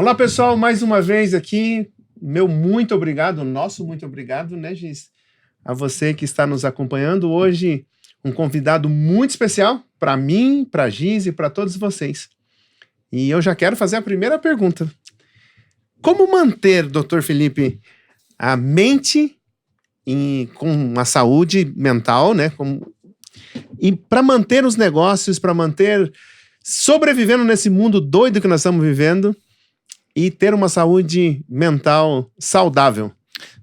Olá, pessoal, mais uma vez aqui. Meu muito obrigado, nosso muito obrigado, né, Giz? A você que está nos acompanhando hoje, um convidado muito especial para mim, para Giz e para todos vocês. E eu já quero fazer a primeira pergunta. Como manter, Dr. Felipe, a mente com uma saúde mental, né? E para manter os negócios, para manter sobrevivendo nesse mundo doido que nós estamos vivendo e ter uma saúde mental saudável?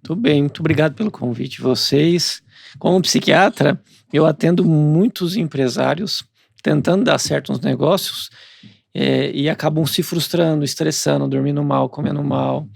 Tudo bem, muito obrigado pelo convite. Vocês, como psiquiatra, eu atendo muitos empresários tentando dar certo nos negócios e acabam se frustrando, estressando, dormindo mal, comendo mal.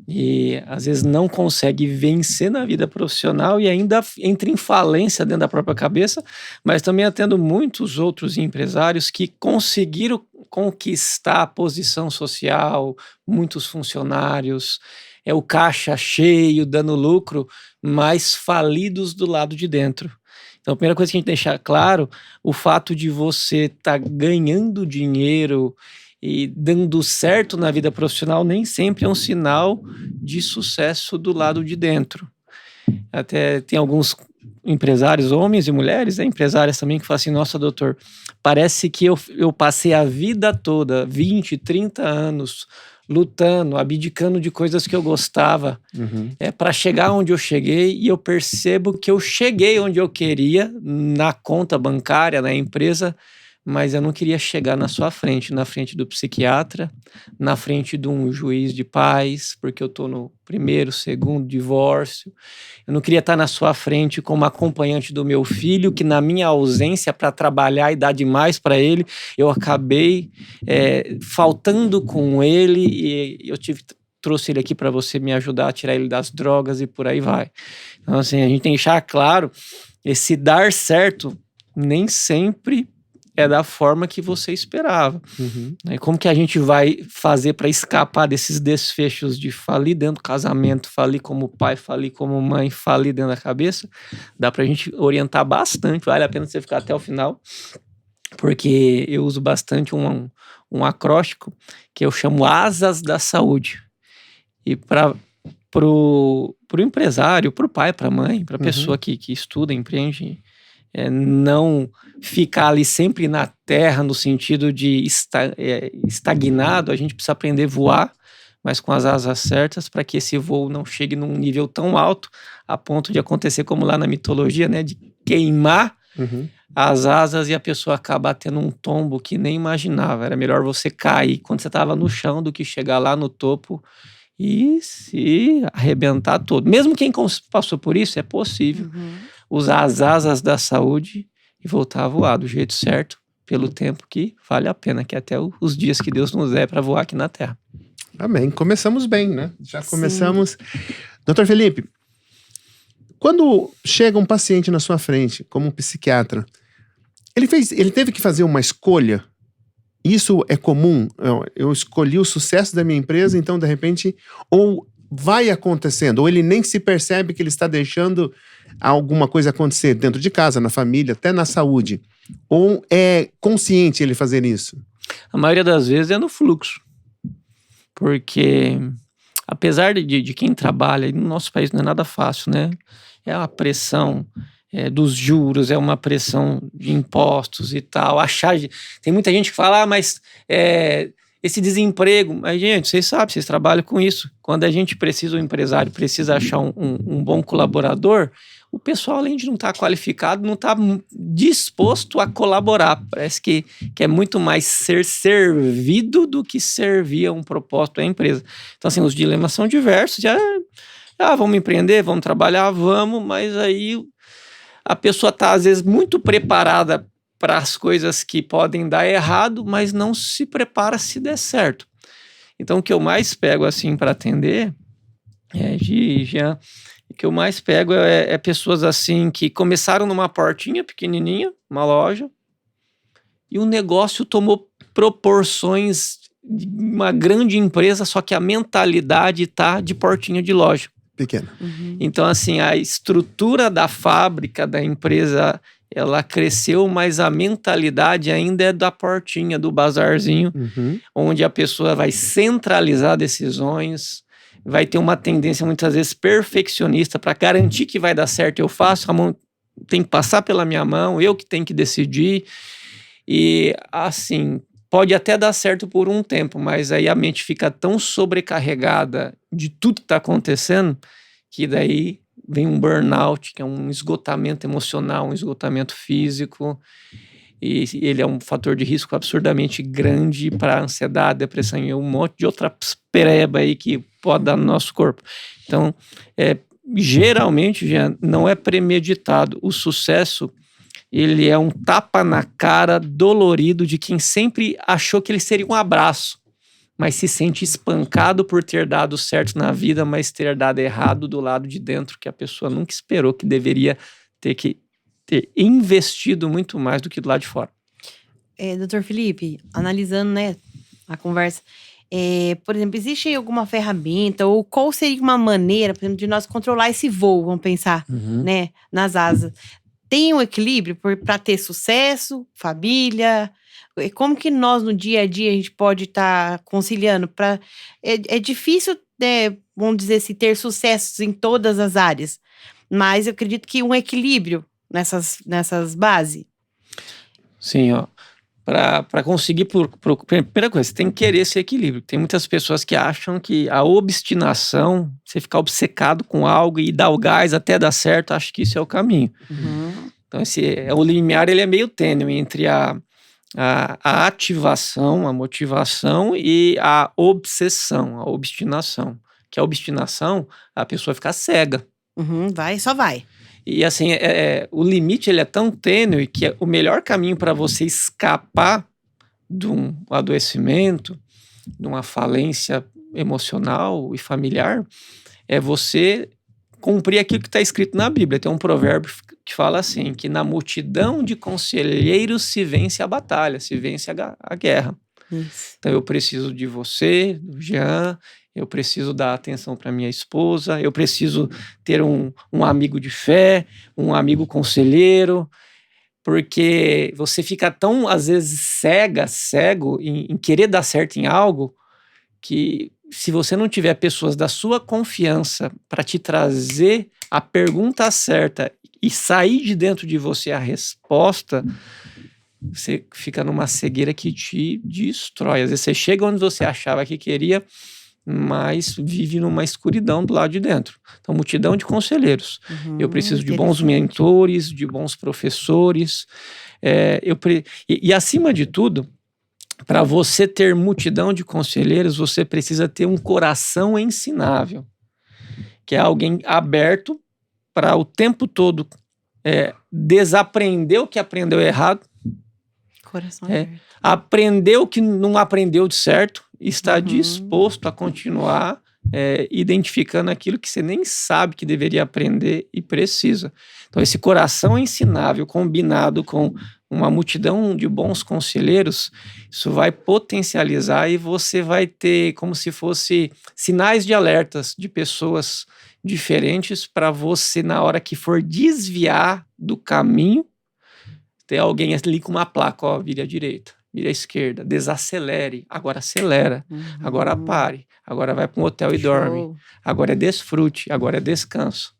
E às vezes não consegue vencer na vida profissional e ainda entra em falência dentro da própria cabeça, mas também atendo muitos outros empresários que conseguiram conquistar a posição social, muitos funcionários, o caixa cheio, dando lucro, mas falidos do lado de dentro. Então a primeira coisa que a gente deixar claro, o fato de você estar ganhando dinheiro e dando certo na vida profissional nem sempre é um sinal de sucesso do lado de dentro. Até tem alguns empresários, homens e mulheres, empresárias também, que falam assim: nossa, doutor, parece que eu passei a vida toda, 20, 30 anos, lutando, abdicando de coisas que eu gostava, para chegar onde eu cheguei, e eu percebo que eu cheguei onde eu queria, na conta bancária, na empresa, mas eu não queria chegar na sua frente, na frente do psiquiatra, na frente de um juiz de paz, porque eu estou no primeiro, segundo divórcio. Eu não queria estar na sua frente como acompanhante do meu filho, que na minha ausência para trabalhar e dar demais para ele, eu acabei faltando com ele, e eu trouxe ele aqui para você me ajudar a tirar ele das drogas e por aí vai. Então, assim, a gente tem que deixar claro, esse dar certo nem sempre é da forma que você esperava. Como que a gente vai fazer para escapar desses desfechos de falir dentro do casamento, falir como pai, falir como mãe, falir dentro da cabeça? Dá pra gente orientar bastante, vale a pena você ficar até o final, porque eu uso bastante um acróstico que eu chamo Asas da Saúde. E pro empresário, pro pai, pra mãe, pra pessoa que estuda, empreende, não ficar ali sempre na terra, no sentido de estagnado. A gente precisa aprender a voar, mas com as asas certas, para que esse voo não chegue num nível tão alto, a ponto de acontecer como lá na mitologia, né, de queimar as asas e a pessoa acabar tendo um tombo que nem imaginava. Era melhor você cair quando você estava no chão do que chegar lá no topo e se arrebentar todo. Mesmo quem passou por isso, é possível usar as asas da saúde e voltar a voar do jeito certo, pelo tempo que vale a pena, que é até os dias que Deus nos der para voar aqui na Terra. Amém. Começamos bem, né? Já começamos. Dr. Felipe, quando chega um paciente na sua frente, como um psiquiatra, ele teve que fazer uma escolha? Isso é comum? Eu escolhi o sucesso da minha empresa, então, de repente, ou vai acontecendo, ou ele nem se percebe que ele está deixando alguma coisa acontecer dentro de casa, na família, até na saúde. Ou é consciente ele fazer isso? A maioria das vezes é no fluxo. Porque, apesar de quem trabalha, no nosso país não é nada fácil, né? É uma pressão dos juros, é uma pressão de impostos e tal. Tem muita gente que fala, mas esse desemprego... Mas, gente, vocês sabem, vocês trabalham com isso. Quando a gente precisa, o empresário precisa achar um bom colaborador, o pessoal, além de não estar qualificado, não está disposto a colaborar. Parece que é muito mais ser servido do que servir a um propósito à empresa. Então, assim, os dilemas são diversos. Vamos empreender, vamos trabalhar, vamos, mas aí a pessoa está, às vezes, muito preparada para as coisas que podem dar errado, mas não se prepara se der certo. Então, o que eu mais pego, assim, para atender, Jean, o que eu mais pego é pessoas assim que começaram numa portinha pequenininha, uma loja, e o negócio tomou proporções de uma grande empresa, só que a mentalidade está de portinha de loja. Pequena. Então, assim, a estrutura da fábrica, da empresa ela cresceu, mas a mentalidade ainda é da portinha, do bazarzinho, onde a pessoa vai centralizar decisões, vai ter uma tendência muitas vezes perfeccionista para garantir que vai dar certo. Eu faço, a mão tem que passar pela minha mão, eu que tenho que decidir. E assim, pode até dar certo por um tempo, mas aí a mente fica tão sobrecarregada de tudo que está acontecendo, que daí vem um burnout, que é um esgotamento emocional, um esgotamento físico, e ele é um fator de risco absurdamente grande para ansiedade, depressão e um monte de outra pereba aí que pode dar no nosso corpo. Então, geralmente, já não é premeditado. O sucesso, ele é um tapa na cara dolorido de quem sempre achou que ele seria um abraço, mas se sente espancado por ter dado certo na vida, mas ter dado errado do lado de dentro, que a pessoa nunca esperou, que deveria ter investido muito mais do que do lado de fora. Dr. Felipe, analisando, né, a conversa, por exemplo, existe alguma ferramenta ou qual seria uma maneira, por exemplo, de nós controlar esse voo, vamos pensar, né, nas asas? Tem um equilíbrio para ter sucesso, família? Como que nós, no dia a dia, a gente pode estar conciliando? É difícil, né, vamos dizer assim, ter sucessos em todas as áreas, mas eu acredito que um equilíbrio nessas bases. Sim, ó. Para conseguir, primeira coisa, você tem que querer esse equilíbrio. Tem muitas pessoas que acham que a obstinação, você ficar obcecado com algo e dar o gás até dar certo, acho que isso é o caminho. Então, o limiar, ele é meio tênue entre a ativação, a motivação e a obsessão, a obstinação. Que a obstinação, a pessoa fica cega. Só vai. E assim, o limite, ele é tão tênue que o melhor caminho para você escapar de um adoecimento, de uma falência emocional e familiar, é você cumprir aquilo que está escrito na Bíblia. Tem um provérbio que fala assim, que na multidão de conselheiros se vence a batalha, se vence a guerra. Isso. Então eu preciso de você, do Jean, eu preciso dar atenção para minha esposa, eu preciso ter um amigo de fé, um amigo conselheiro, porque você fica tão, às vezes, cego em querer dar certo em algo, que se você não tiver pessoas da sua confiança para te trazer a pergunta certa e sair de dentro de você a resposta, você fica numa cegueira que te destrói. Às vezes você chega onde você achava que queria, mas vive numa escuridão do lado de dentro. Então, multidão de conselheiros. Eu preciso de bons mentores, de bons professores. E acima de tudo, para você ter multidão de conselheiros, você precisa ter um coração ensinável, que é alguém aberto para o tempo todo desaprender o que aprendeu errado, Coração aberto. aprender o que não aprendeu de certo, e está disposto a continuar identificando aquilo que você nem sabe que deveria aprender e precisa. Então, esse coração ensinável combinado com uma multidão de bons conselheiros, isso vai potencializar e você vai ter como se fosse sinais de alertas de pessoas diferentes para você, na hora que for desviar do caminho, ter alguém ali com uma placa, ó, vire à direita, vire à esquerda, desacelere, agora acelera, agora pare, agora vai para um hotel e dorme, agora é desfrute, agora é descanso.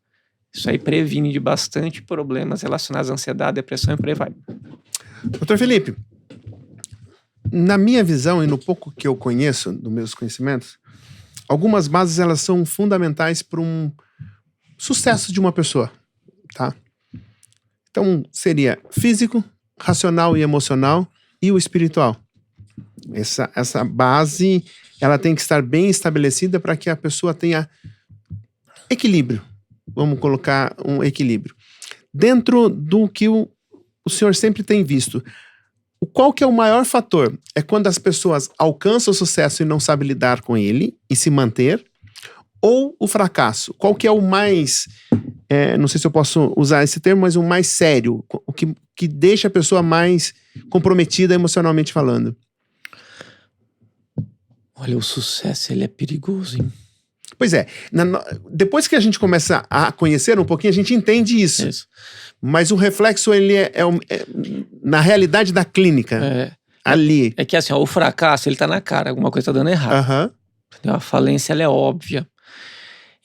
Isso aí previne de bastante problemas relacionados à ansiedade, depressão e por aí vai. Doutor Felipe, na minha visão e no pouco que eu conheço, dos meus conhecimentos, algumas bases elas são fundamentais para um sucesso de uma pessoa, tá? Então, seria físico, racional e emocional e o espiritual. Essa base, ela tem que estar bem estabelecida para que a pessoa tenha equilíbrio. Vamos colocar um equilíbrio. Dentro do que o senhor sempre tem visto, qual que é o maior fator? É quando as pessoas alcançam o sucesso e não sabem lidar com ele e se manter? Ou o fracasso? Qual que é o mais... não sei se eu posso usar esse termo, mas o mais sério, o que deixa a pessoa mais comprometida emocionalmente falando. Olha, o sucesso, ele é perigoso, hein? Pois é. Depois que a gente começa a conhecer um pouquinho, a gente entende isso. Isso. Mas o reflexo, ele é na realidade da clínica. Ali. É que assim, ó, o fracasso, ele tá na cara. Alguma coisa tá dando errado. A falência, ela é óbvia.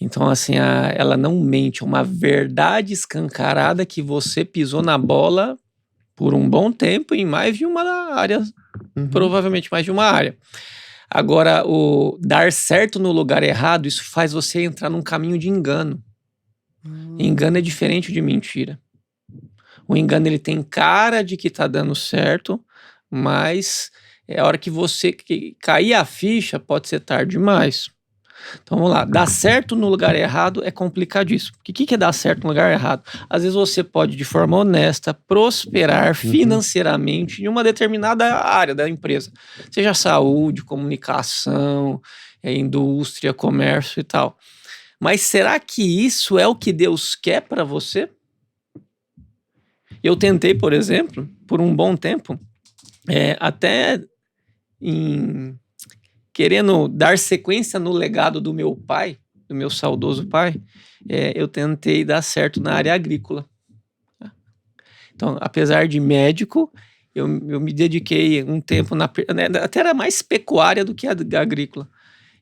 Então, assim, ela não mente. É uma verdade escancarada que você pisou na bola por um bom tempo em mais de uma área. Provavelmente mais de uma área. Agora, o dar certo no lugar errado, isso faz você entrar num caminho de engano. Engano é diferente de mentira. O engano, ele tem cara de que tá dando certo, mas é a hora que você cair a ficha, pode ser tarde demais. Então vamos lá, dar certo no lugar errado é complicadíssimo. O que é dar certo no lugar errado? Às vezes você pode, de forma honesta, prosperar financeiramente em uma determinada área da empresa. Seja saúde, comunicação, indústria, comércio e tal. Mas será que isso é o que Deus quer para você? Eu tentei, por exemplo, por um bom tempo, até querendo dar sequência no legado do meu pai, do meu saudoso pai, eu tentei dar certo na área agrícola. Então, apesar de médico, eu me dediquei um tempo, até era mais pecuária do que agrícola.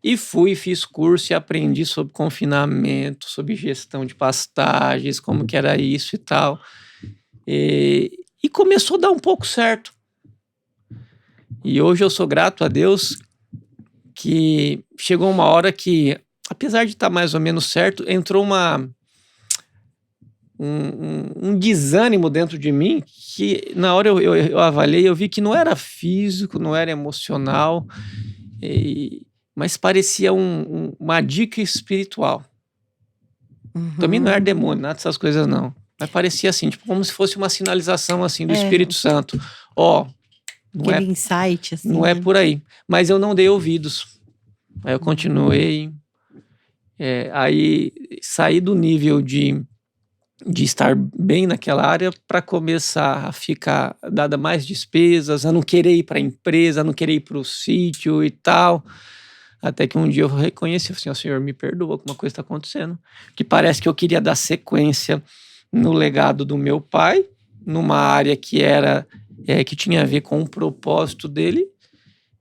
E fiz curso e aprendi sobre confinamento, sobre gestão de pastagens, como que era isso e tal. E começou a dar um pouco certo. E hoje eu sou grato a Deus que chegou uma hora que, apesar de estar mais ou menos certo, entrou um desânimo dentro de mim que na hora eu avaliei, eu vi que não era físico, não era emocional, mas parecia uma dica espiritual. Também não era demônio, nada dessas coisas não. Mas parecia assim, tipo, como se fosse uma sinalização assim do Espírito Santo. Aquele insight, assim. Não é por aí. Mas eu não dei ouvidos. Aí eu continuei. Aí saí do nível de estar bem naquela área para começar a ficar dada mais despesas, a não querer ir para a empresa, a não querer ir para o sítio e tal. Até que um dia eu reconheci assim, Senhor, me perdoa, alguma coisa está acontecendo. Que parece que eu queria dar sequência no legado do meu pai, numa área que que tinha a ver com o propósito dele,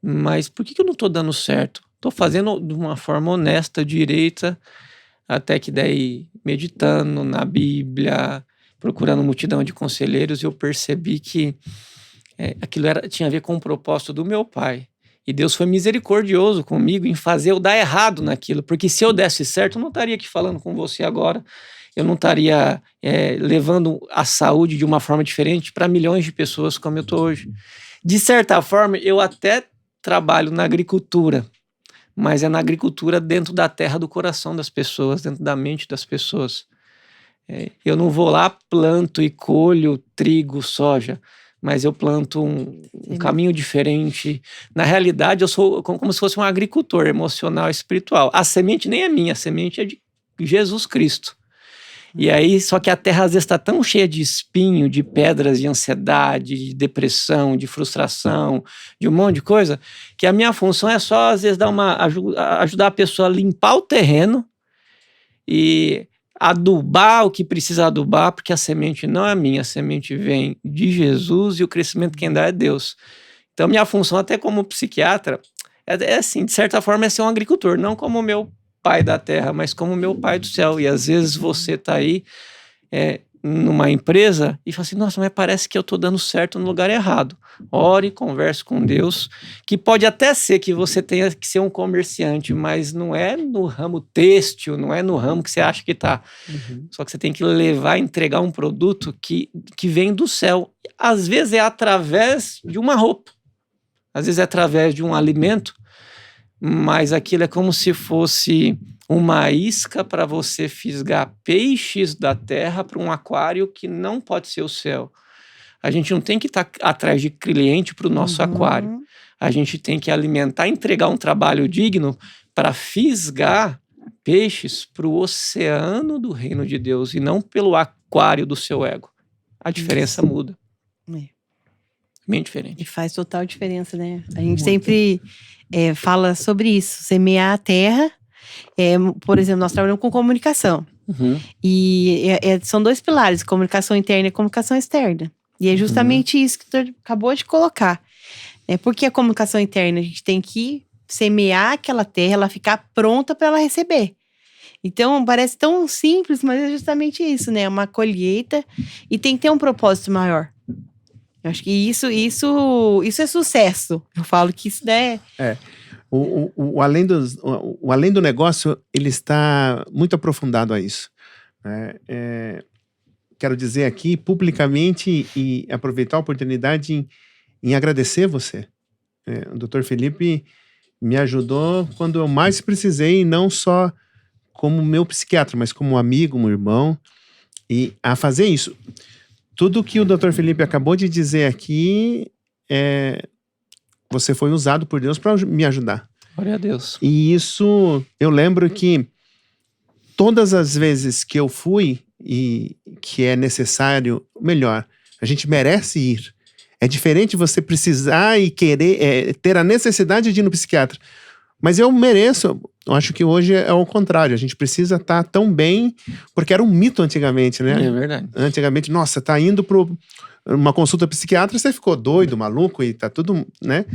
mas por que eu não estou dando certo? Estou fazendo de uma forma honesta, direita, até que daí, meditando na Bíblia, procurando multidão de conselheiros, eu percebi que aquilo tinha a ver com o propósito do meu pai. E Deus foi misericordioso comigo em fazer eu dar errado naquilo, porque se eu desse certo, eu não estaria aqui falando com você agora, eu não estaria levando a saúde de uma forma diferente para milhões de pessoas como eu estou hoje. De certa forma, eu até trabalho na agricultura, mas é na agricultura dentro da terra do coração das pessoas, dentro da mente das pessoas. Eu não vou lá, planto e colho trigo, soja, mas eu planto um caminho diferente. Na realidade, eu sou como se fosse um agricultor emocional e espiritual. A semente nem é minha, a semente é de Jesus Cristo. E aí, só que a terra às vezes está tão cheia de espinho, de pedras, de ansiedade, de depressão, de frustração, de um monte de coisa, que a minha função é só, às vezes, ajudar a pessoa a limpar o terreno e adubar o que precisa adubar, porque a semente não é minha, a semente vem de Jesus e o crescimento quem dá é Deus. Então, minha função, até como psiquiatra, assim, de certa forma, é ser um agricultor, não como o meu pai da terra, mas como meu pai do céu. E às vezes você tá aí numa empresa e fala assim, nossa, mas parece que eu tô dando certo no lugar errado. Ore, converse com Deus, que pode até ser que você tenha que ser um comerciante, mas não é no ramo têxtil, não é no ramo que você acha que tá. Só que você tem que entregar um produto que vem do céu. Às vezes é através de uma roupa, às vezes é através de um alimento, mas aquilo é como se fosse uma isca para você fisgar peixes da terra para um aquário que não pode ser o céu. A gente não tem que estar atrás de cliente para o nosso aquário. A gente tem que alimentar, entregar um trabalho digno para fisgar peixes para o oceano do reino de Deus e não pelo aquário do seu ego. A diferença muda. Bem diferente. E faz total diferença, né? A gente sempre fala sobre isso, semear a terra Por exemplo, nós trabalhamos com comunicação. Uhum. E são 2 pilares, comunicação interna e comunicação externa. E é justamente isso que tu acabou de colocar. Porque a comunicação interna, a gente tem que semear aquela terra, ela ficar pronta para ela receber. Então, parece tão simples, mas é justamente isso, né? Uma colheita e tem que ter um propósito maior. Eu acho que isso é sucesso. Eu falo que isso é... O além do negócio, ele está muito aprofundado a isso. Né? Quero dizer aqui publicamente e aproveitar a oportunidade em agradecer você. O Dr. Felipe me ajudou quando eu mais precisei, não só como meu psiquiatra, mas como amigo, um irmão, e a fazer isso. Tudo que o Dr. Felipe acabou de dizer aqui, você foi usado por Deus para me ajudar. Glória a Deus. E isso, eu lembro que todas as vezes que eu fui e que é necessário, melhor, a gente merece ir. É diferente você precisar e querer, ter a necessidade de ir no psiquiatra. Mas eu mereço. Eu acho que hoje é o contrário. A gente precisa estar tão bem, porque era um mito antigamente, né? É verdade. Antigamente, nossa, tá indo para uma consulta psiquiatra, você ficou doido, maluco e tá tudo, né?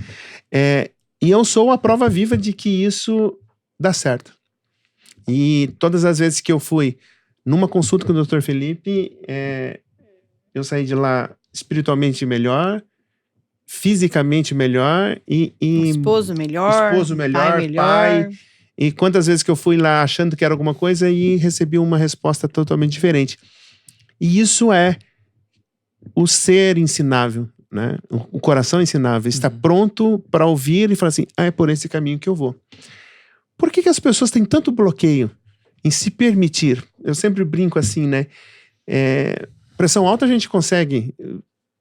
E eu sou a prova viva de que isso dá certo. E todas as vezes que eu fui numa consulta com o Dr. Felipe, eu saí de lá espiritualmente melhor, fisicamente melhor e esposo melhor, pai. E quantas vezes que eu fui lá achando que era alguma coisa e recebi uma resposta totalmente diferente. E isso é o ser ensinável, né? O coração ensinável, está pronto para ouvir e falar assim, é por esse caminho que eu vou. Por que as pessoas têm tanto bloqueio em se permitir? Eu sempre brinco assim, né? Pressão alta a gente consegue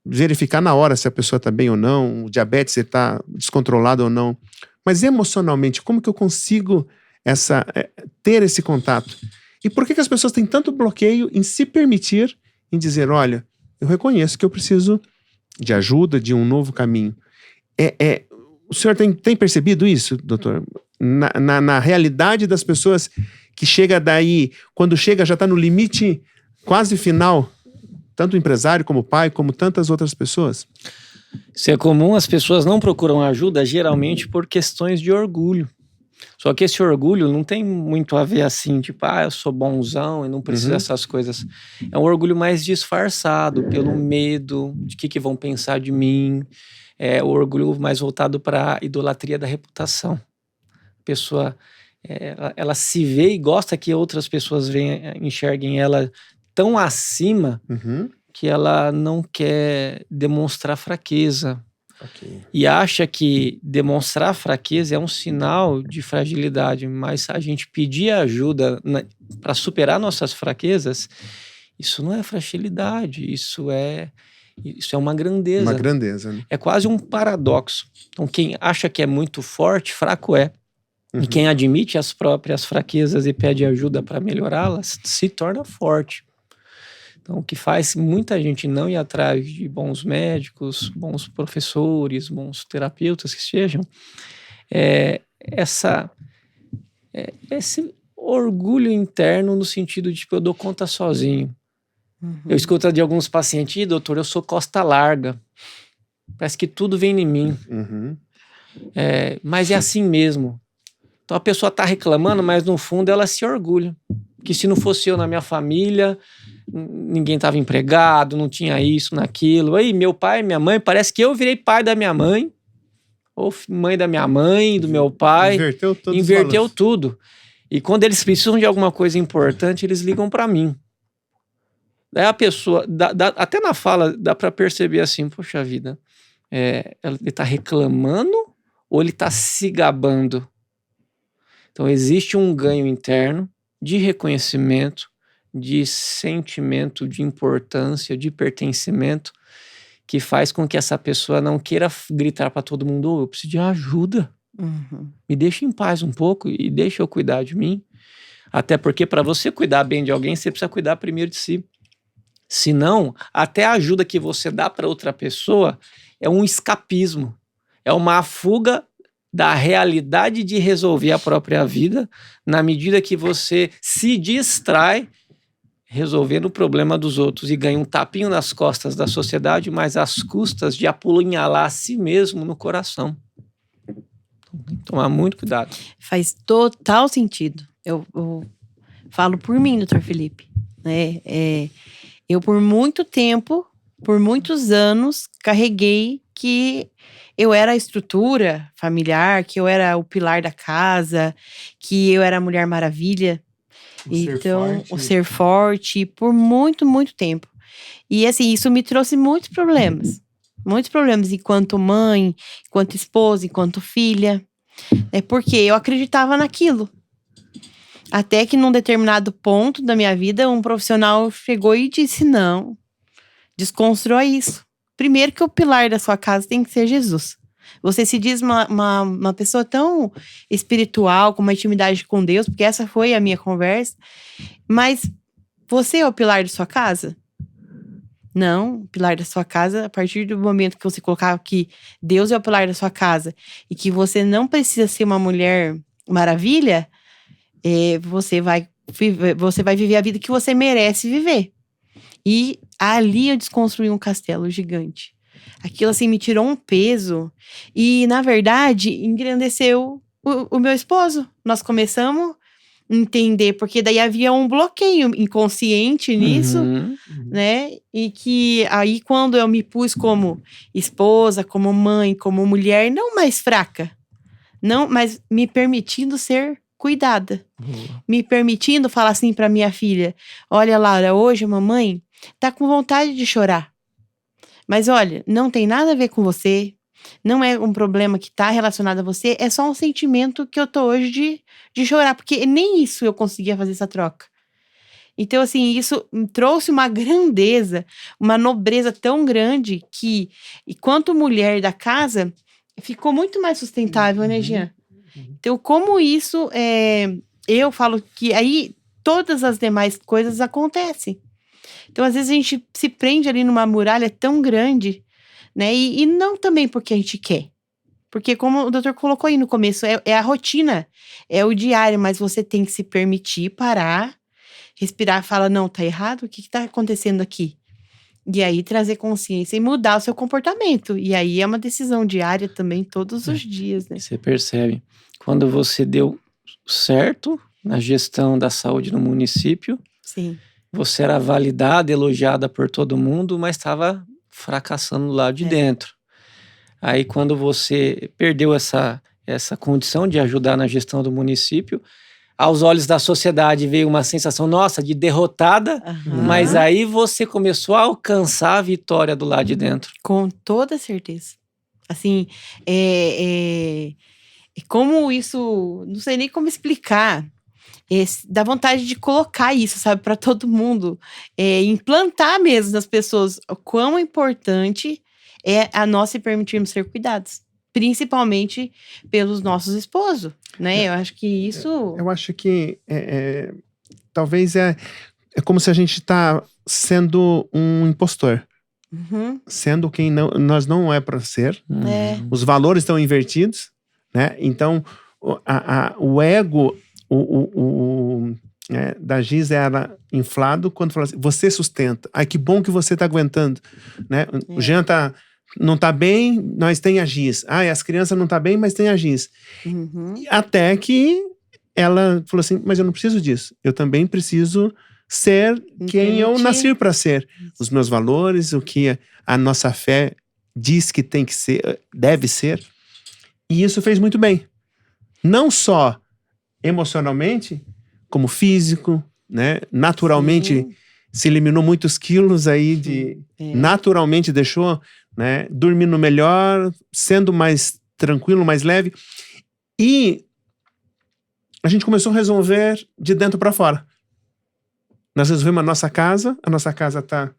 verificar na hora se a pessoa está bem ou não, o diabetes se está descontrolado ou não. Mas emocionalmente, como que eu consigo ter esse contato? E por que as pessoas têm tanto bloqueio em se permitir, em dizer, olha, eu reconheço que eu preciso de ajuda, de um novo caminho. O senhor tem percebido isso, doutor? Na realidade das pessoas que chega daí, quando chega já está no limite quase final, tanto o empresário como o pai, como tantas outras pessoas? Isso é comum, as pessoas não procuram ajuda geralmente por questões de orgulho. Só que esse orgulho não tem muito a ver assim, tipo, eu sou bonzão e não preciso dessas coisas. É um orgulho mais disfarçado pelo medo de que vão pensar de mim. É o orgulho mais voltado para a idolatria da reputação. A pessoa, ela se vê e gosta que outras pessoas enxerguem ela tão acima que ela não quer demonstrar fraqueza. Okay. E acha que demonstrar fraqueza é um sinal de fragilidade, mas a gente pedir ajuda para superar nossas fraquezas, isso não é fragilidade, isso é uma grandeza. Uma grandeza, né? É quase um paradoxo. Então, quem acha que é muito forte, fraco é. E quem admite as próprias fraquezas e pede ajuda para melhorá-las, se torna forte. Então, o que faz muita gente não ir atrás de bons médicos, bons professores, bons terapeutas que sejam, esse orgulho interno no sentido de, tipo, eu dou conta sozinho. Eu escuto de alguns pacientes, doutor, eu sou costa larga. Parece que tudo vem em mim. Mas é assim mesmo. Então, a pessoa está reclamando, mas no fundo ela se orgulha. Que se não fosse eu na minha família, ninguém estava empregado, não tinha isso, naquilo. Aí, meu pai, minha mãe, parece que eu virei pai da minha mãe, ou mãe da minha mãe, do meu pai. Inverteu tudo. E quando eles precisam de alguma coisa importante, eles ligam para mim. Daí a pessoa, até na fala, dá para perceber assim, poxa vida, ele está reclamando ou ele está se gabando? Então, existe um ganho interno de reconhecimento, de sentimento de importância, de pertencimento, que faz com que essa pessoa não queira gritar para todo mundo, eu preciso de ajuda, me deixa em paz um pouco e deixa eu cuidar de mim. Até porque para você cuidar bem de alguém, você precisa cuidar primeiro de si. Senão, até a ajuda que você dá para outra pessoa é um escapismo, é uma fuga da realidade de resolver a própria vida, na medida que você se distrai resolvendo o problema dos outros e ganha um tapinho nas costas da sociedade, mas às custas de apunhalar a si mesmo no coração. Tem que tomar muito cuidado. Faz total sentido. Eu falo por mim, doutor Felipe. Né? Eu, por muito tempo, por muitos anos, carreguei que eu era a estrutura familiar, que eu era o pilar da casa, que eu era a Mulher Maravilha. O ser forte, por muito, muito tempo. E assim, isso me trouxe muitos problemas. Muitos problemas enquanto mãe, enquanto esposa, enquanto filha. Porque eu acreditava naquilo. Até que num determinado ponto da minha vida, um profissional chegou e disse, não, desconstrua isso. Primeiro que o pilar da sua casa tem que ser Jesus. Você se diz uma pessoa tão espiritual, com uma intimidade com Deus, porque essa foi a minha conversa, mas você é o pilar da sua casa? Não, o pilar da sua casa, a partir do momento que você colocar que Deus é o pilar da sua casa e que você não precisa ser uma mulher maravilha, você vai viver a vida que você merece viver. E ali eu desconstruí um castelo gigante. Aquilo assim me tirou um peso e, na verdade, engrandeceu o meu esposo. Nós começamos a entender, porque daí havia um bloqueio inconsciente nisso, né? E que aí quando eu me pus como esposa, como mãe, como mulher, não mais fraca, não, mas me permitindo ser cuidada. Me permitindo falar assim para minha filha, olha, Laura, hoje a mamãe tá com vontade de chorar. Mas olha, não tem nada a ver com você, não é um problema que tá relacionado a você, é só um sentimento que eu tô hoje de chorar, porque nem isso eu conseguia fazer essa troca. Então, assim, isso trouxe uma grandeza, uma nobreza tão grande que, enquanto mulher da casa, ficou muito mais sustentável, né, Jean? Então, como isso, eu falo que aí todas as demais coisas acontecem. Então, às vezes, a gente se prende ali numa muralha tão grande, né? E não também porque a gente quer. Porque, como o doutor colocou aí no começo, é a rotina, é o diário, mas você tem que se permitir parar, respirar, falar, não, tá errado? O que tá acontecendo aqui? E aí, trazer consciência e mudar o seu comportamento. E aí, é uma decisão diária também, todos os dias, né? Você percebe, quando você deu certo na gestão da saúde no município, Sim. Você era validada, elogiada por todo mundo, mas estava fracassando lá de dentro. Aí, quando você perdeu essa condição de ajudar na gestão do município, aos olhos da sociedade veio uma sensação, nossa, de derrotada, mas aí você começou a alcançar a vitória do lado de dentro. Com toda certeza. Assim, como isso, não sei nem como explicar. Dá vontade de colocar isso, sabe, para todo mundo, implantar mesmo nas pessoas o quão importante é a nós se permitirmos ser cuidados, principalmente pelos nossos esposos, né? Eu acho que isso... Eu acho que talvez é como se a gente está sendo um impostor, sendo quem nós não é para ser. Os valores estão invertidos, né? Então o ego da Giz era inflado quando falava assim, você sustenta. Ai, que bom que você tá aguentando, né? O Jean não tá bem, mas tem a Giz. Ai, as crianças não tá bem, mas tem a Giz. Até que ela falou assim, mas eu não preciso disso. Eu também preciso ser quem eu nasci para ser. Os meus valores, o que a nossa fé diz que tem que ser, deve ser. E isso fez muito bem. Não só emocionalmente, como físico, né? Naturalmente se eliminou muitos quilos aí naturalmente deixou, né? Dormindo melhor, sendo mais tranquilo, mais leve. E a gente começou a resolver de dentro para fora. Nós resolvemos a nossa casa tá,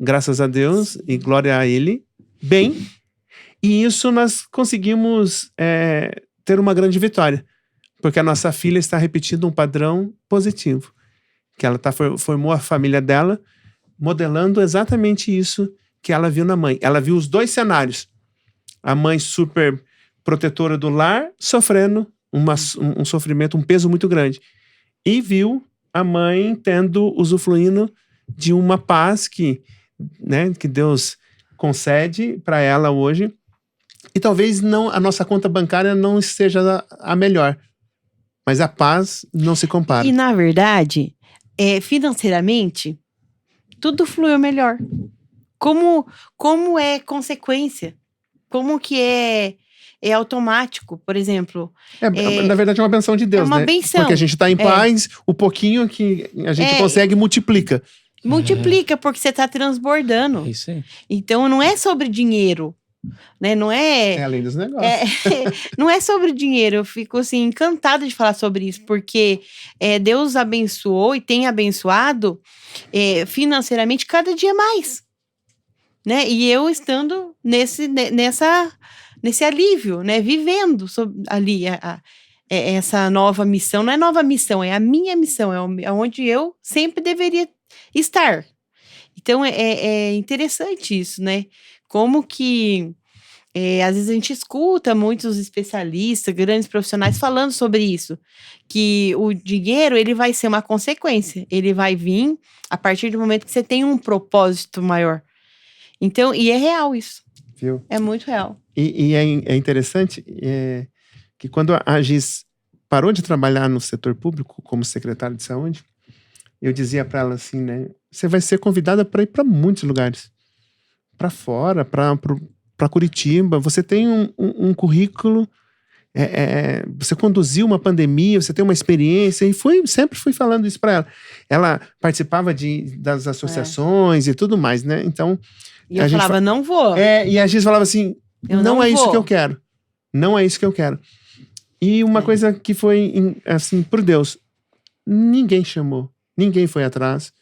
graças a Deus e glória a Ele, bem. E isso nós conseguimos ter uma grande vitória. Porque a nossa filha está repetindo um padrão positivo. Que ela formou a família dela, modelando exatamente isso que ela viu na mãe. Ela viu os dois cenários. A mãe super protetora do lar, sofrendo um sofrimento, um peso muito grande. E viu a mãe usufruindo de uma paz que Deus concede para ela hoje. E talvez a nossa conta bancária não seja a melhor, mas a paz não se compara. E, na verdade, financeiramente, tudo fluiu melhor. Como é consequência? Como que é automático, por exemplo. Na verdade, é uma benção de Deus, é uma benção. Porque a gente está em paz, o pouquinho que a gente consegue multiplica. Multiplica, porque você está transbordando. É isso aí. Então, não é sobre dinheiro, né? Não é... É além dos negócios. Não é sobre dinheiro. Eu fico, assim, encantada de falar sobre isso, porque Deus abençoou e tem abençoado financeiramente cada dia mais, né? E eu estando nesse alívio, né? Vivendo ali essa nova missão. Não é nova missão, é a minha missão, é onde eu sempre deveria estar. Então, é interessante isso, né? Como que às vezes a gente escuta muitos especialistas, grandes profissionais falando sobre isso, que o dinheiro, ele vai ser uma consequência, ele vai vir a partir do momento que você tem um propósito maior. Então, e é real isso. Viu? É muito real. E é interessante que quando a Giz parou de trabalhar no setor público como secretária de saúde, eu dizia para ela assim, né? Você vai ser convidada para ir para muitos lugares. Para fora, para Curitiba. Você tem um currículo, você conduziu uma pandemia, você tem uma experiência, e sempre fui falando isso para ela. Ela participava das associações e tudo mais, né? Então... E eu falava, não vou. E a Giz falava assim, não é isso que eu quero. Não é isso que eu quero. E uma coisa que foi, assim, por Deus, ninguém chamou, ninguém foi atrás,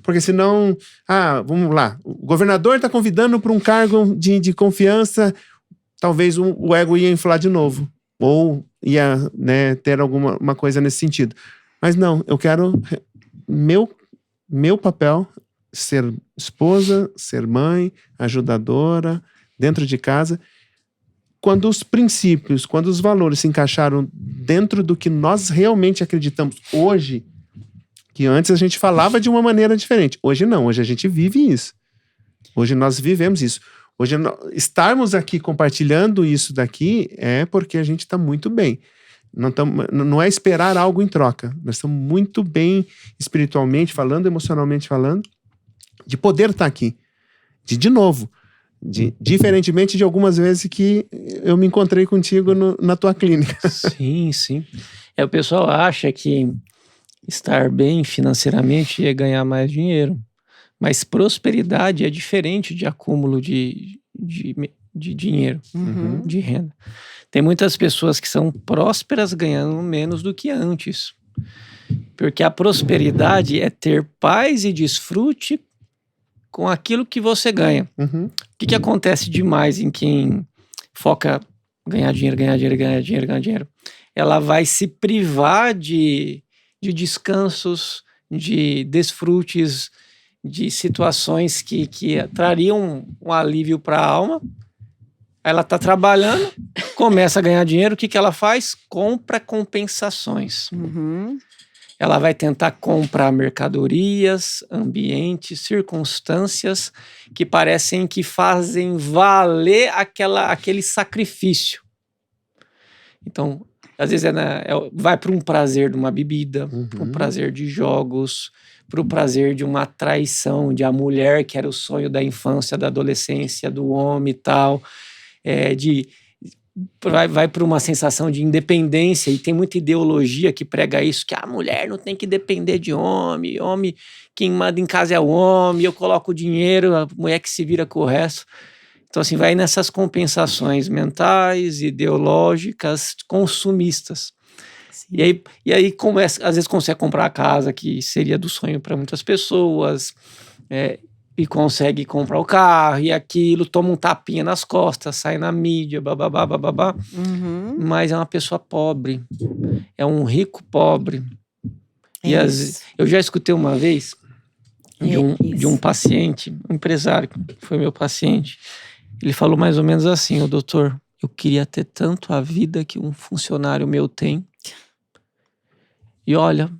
porque senão, vamos lá, o governador está convidando para um cargo de confiança, talvez o ego ia inflar de novo, ou ia, né, ter alguma coisa nesse sentido. Mas não, eu quero meu papel, ser esposa, ser mãe, ajudadora, dentro de casa. Quando os princípios, quando os valores se encaixaram dentro do que nós realmente acreditamos hoje, que antes a gente falava de uma maneira diferente. Hoje não, hoje a gente vive isso. Hoje nós vivemos isso. Hoje estarmos aqui compartilhando isso daqui é porque a gente está muito bem. Não é esperar algo em troca. Nós estamos muito bem espiritualmente falando, emocionalmente falando, de poder estar aqui. De novo. Diferentemente de algumas vezes que eu me encontrei contigo na tua clínica. Sim, sim. O pessoal acha que estar bem financeiramente é ganhar mais dinheiro. Mas prosperidade é diferente de acúmulo de dinheiro, de renda. Tem muitas pessoas que são prósperas ganhando menos do que antes. Porque a prosperidade é ter paz e desfrute com aquilo que você ganha. O que acontece demais em quem foca ganhar dinheiro? Ela vai se privar de descansos, de desfrutes, de situações que trariam um alívio para a alma. Ela está trabalhando, começa a ganhar dinheiro, o que ela faz? Compra compensações. Ela vai tentar comprar mercadorias, ambientes, circunstâncias que parecem que fazem valer aquele sacrifício. Então, às vezes vai para um prazer de uma bebida, para um prazer de jogos, para o prazer de uma traição, de a mulher que era o sonho da infância, da adolescência, do homem e tal, vai para uma sensação de independência, e tem muita ideologia que prega isso, que a mulher não tem que depender de homem, quem manda em casa é o homem, eu coloco o dinheiro, a mulher que se vira com o resto. Então, assim, vai nessas compensações mentais, ideológicas, consumistas. E aí começa, às vezes consegue comprar a casa que seria do sonho para muitas pessoas, e consegue comprar o carro, e aquilo, toma um tapinha nas costas, sai na mídia, bababá. Mas é uma pessoa pobre, é um rico pobre. Eu já escutei uma vez de um paciente, um empresário, que foi meu paciente. Ele falou mais ou menos assim: doutor, eu queria ter tanto a vida que um funcionário meu tem. E olha,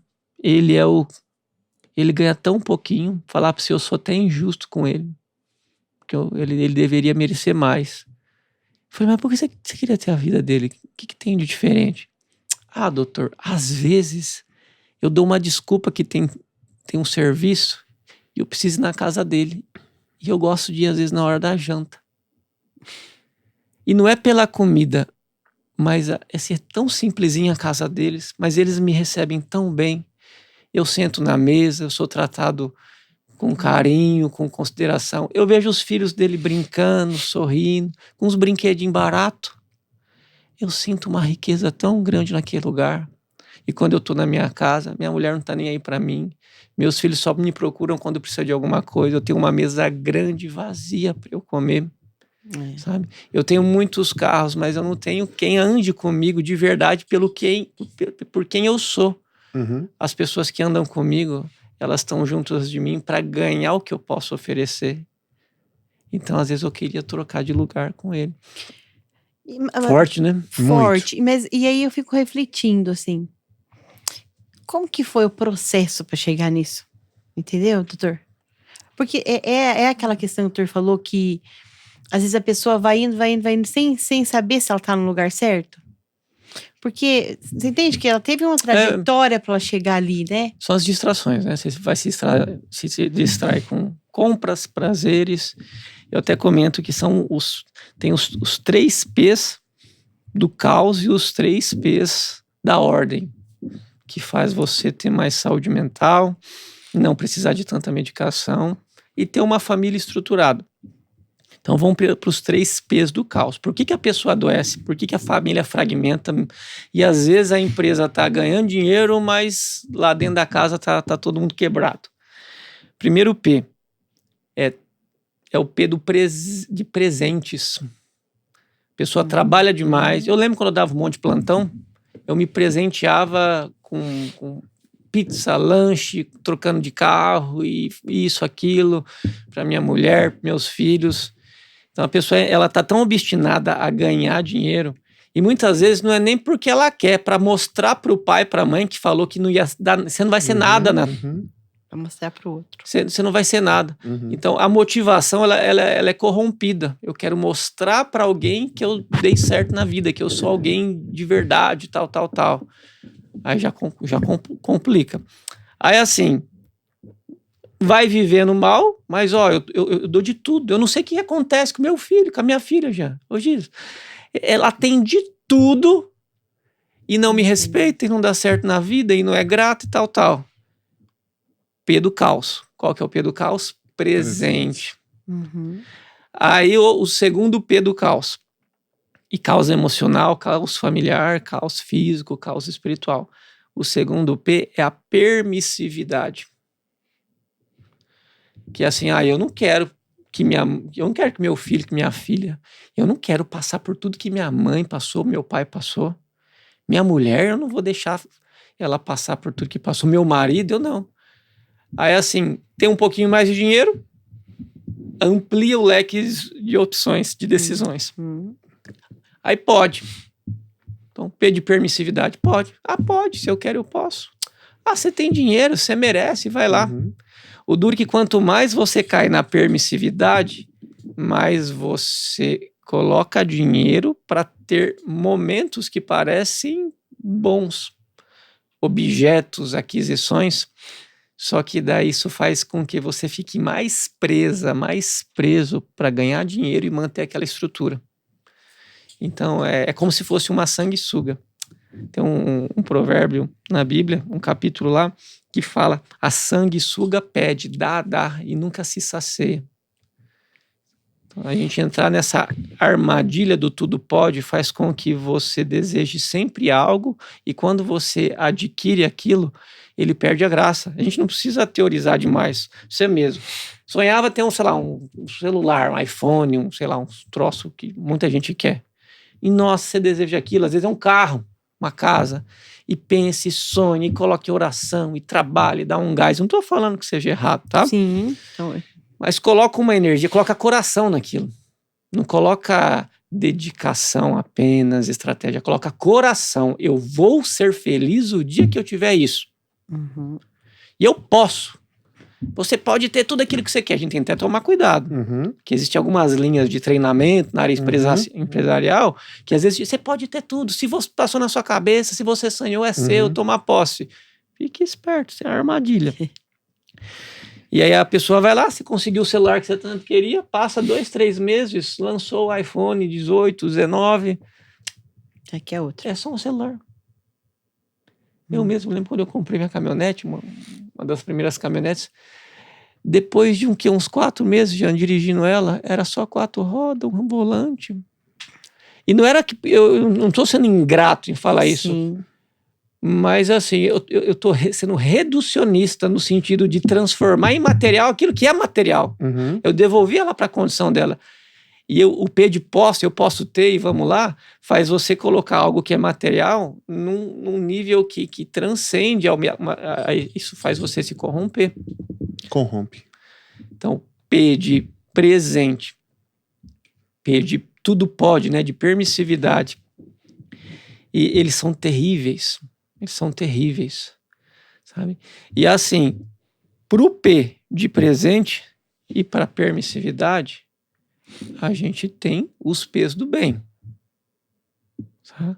ele ganha tão pouquinho, falar para você, eu sou até injusto com ele, porque ele deveria merecer mais. Eu falei, mas por que você queria ter a vida dele? O que tem de diferente? Ah, doutor, às vezes eu dou uma desculpa que tem um serviço e eu preciso ir na casa dele. E eu gosto de ir, às vezes, na hora da janta. E não é pela comida, mas é tão simplesinha a casa deles, mas eles me recebem tão bem. Eu sento na mesa, eu sou tratado com carinho, com consideração. Eu vejo os filhos dele brincando, sorrindo, com uns brinquedinhos baratos. Eu sinto uma riqueza tão grande naquele lugar. E quando eu tô na minha casa, minha mulher não tá nem aí para mim. Meus filhos só me procuram quando precisa de alguma coisa. Eu tenho uma mesa grande, vazia para eu comer. Sabe? Eu tenho muitos carros, mas eu não tenho quem ande comigo de verdade por quem eu sou. Uhum. As pessoas que andam comigo, elas estão juntas de mim para ganhar o que eu posso oferecer. Então, às vezes, eu queria trocar de lugar com ele. Forte, né? Forte. Mas, e aí eu fico refletindo, assim, como que foi o processo para chegar nisso? Entendeu, doutor? Porque é aquela questão que o doutor falou que às vezes a pessoa vai indo sem saber se ela tá no lugar certo. Porque você entende que ela teve uma trajetória para ela chegar ali, né? São as distrações, né? Você vai se distrai com compras, prazeres. Eu até comento que tem os 3 P's do caos e os 3 P's da ordem, que faz você ter mais saúde mental, não precisar de tanta medicação e ter uma família estruturada. Então vamos para os 3 P's do caos. Por que a pessoa adoece? Por que a família fragmenta? E às vezes a empresa está ganhando dinheiro, mas lá dentro da casa tá todo mundo quebrado. Primeiro P é o P de presentes. A pessoa trabalha demais. Eu lembro quando eu dava um monte de plantão, eu me presenteava com pizza, lanche, trocando de carro e isso, aquilo, para minha mulher, meus filhos. Então a pessoa ela tá tão obstinada a ganhar dinheiro e muitas vezes não é nem porque ela quer, para mostrar para o pai, para a mãe que falou que não ia dar, você não vai ser nada, né? Para mostrar para o outro. Você não vai ser nada. Então a motivação ela é corrompida. Eu quero mostrar para alguém que eu dei certo na vida, que eu sou alguém de verdade, tal. Aí já complica. Aí assim, vai vivendo mal, mas ó, eu dou de tudo. Eu não sei o que acontece com meu filho, com a minha filha já. Hoje ela tem de tudo e não me respeita e não dá certo na vida e não é grata e tal. P do caos. Qual que é o P do caos? Presente. Aí o segundo P do caos. E caos emocional, caos familiar, caos físico, caos espiritual. O segundo P é a permissividade. Que é assim, eu não quero que meu filho, que minha filha, eu não quero passar por tudo que minha mãe passou, meu pai passou. Minha mulher, eu não vou deixar ela passar por tudo que passou. Meu marido, eu não. Aí assim, tem um pouquinho mais de dinheiro, amplia o leque de opções, de decisões. Aí pode. Então, P de permissividade, pode. Pode, se eu quero eu posso. Você tem dinheiro, você merece, vai lá. O duro é que quanto mais você cai na permissividade, mais você coloca dinheiro para ter momentos que parecem bons. Objetos, aquisições. Só que daí isso faz com que você fique mais preso para ganhar dinheiro e manter aquela estrutura. Então é como se fosse uma sanguessuga. Tem um provérbio na Bíblia, um capítulo lá, que fala: a sanguessuga pede, dá, e nunca se sacia. Então, a gente entrar nessa armadilha do tudo pode faz com que você deseje sempre algo e quando você adquire aquilo, ele perde a graça. A gente não precisa teorizar demais. Você mesmo sonhava ter um celular, um iPhone, um troço que muita gente quer. E nossa, você deseja aquilo, às vezes é um carro, uma casa, e pense, sonhe, e coloque oração, e trabalhe, dá um gás. Não estou falando que seja errado, tá? Sim. Mas coloca uma energia, coloca coração naquilo. Não coloca dedicação apenas, estratégia. Coloca coração. Eu vou ser feliz o dia que eu tiver isso. Uhum. E eu posso. Você pode ter tudo aquilo que você quer. A gente tem que até tomar cuidado. Uhum. Que existem algumas linhas de treinamento na área empresarial que às vezes você pode ter tudo. Se você passou na sua cabeça, se você sonhou, é seu, tomar posse. Fique esperto, isso é uma armadilha. E aí a pessoa vai lá, se conseguiu o celular que você tanto queria, passa 2, 3 meses, lançou o iPhone 18, 19. Aqui é outro. É só um celular. Eu mesmo lembro quando eu comprei minha caminhonete, uma das primeiras caminhonetes, depois de uns 4 meses já dirigindo ela, era só 4 rodas, um volante. E não era que... Eu não estou sendo ingrato em falar isso. Mas assim, eu estou sendo reducionista no sentido de transformar em material aquilo que é material. Eu devolvi ela para a condição dela. E o P de posse, eu posso ter e vamos lá, faz você colocar algo que é material num nível que transcende. Isso faz você se corromper. Corrompe. Então, P de presente. P de tudo pode, né? De permissividade. E eles são terríveis. Eles são terríveis, sabe? E assim, para o P de presente e para permissividade, a gente tem os P's do bem. Tá?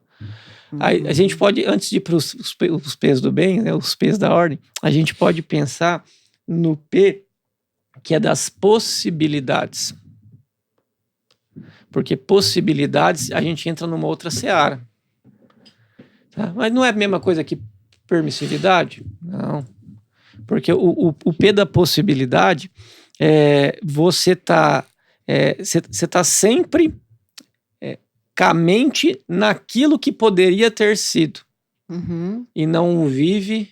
Aí, a gente pode, antes de ir para os P's do bem, né, os P's da ordem, a gente pode pensar no P que é das possibilidades. Porque possibilidades, a gente entra numa outra seara. Tá? Mas não é a mesma coisa que permissividade? Não. Porque o P da possibilidade, você está sempre com a mente naquilo que poderia ter sido. E não vive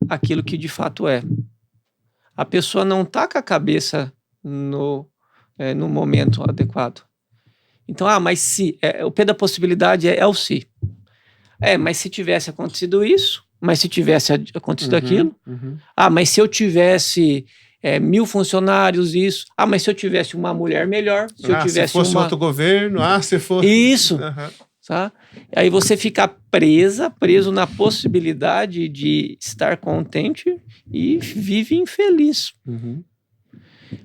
aquilo que de fato é. A pessoa não está com a cabeça no momento adequado. Então, mas se... o P da possibilidade é o se. Mas se tivesse acontecido isso, mas se tivesse acontecido aquilo, mas se eu tivesse 1.000 funcionários, isso, mas se eu tivesse uma mulher melhor, se eu tivesse se fosse outro governo, se fosse... Isso, tá? Aí você fica preso na possibilidade de estar contente e vive infeliz.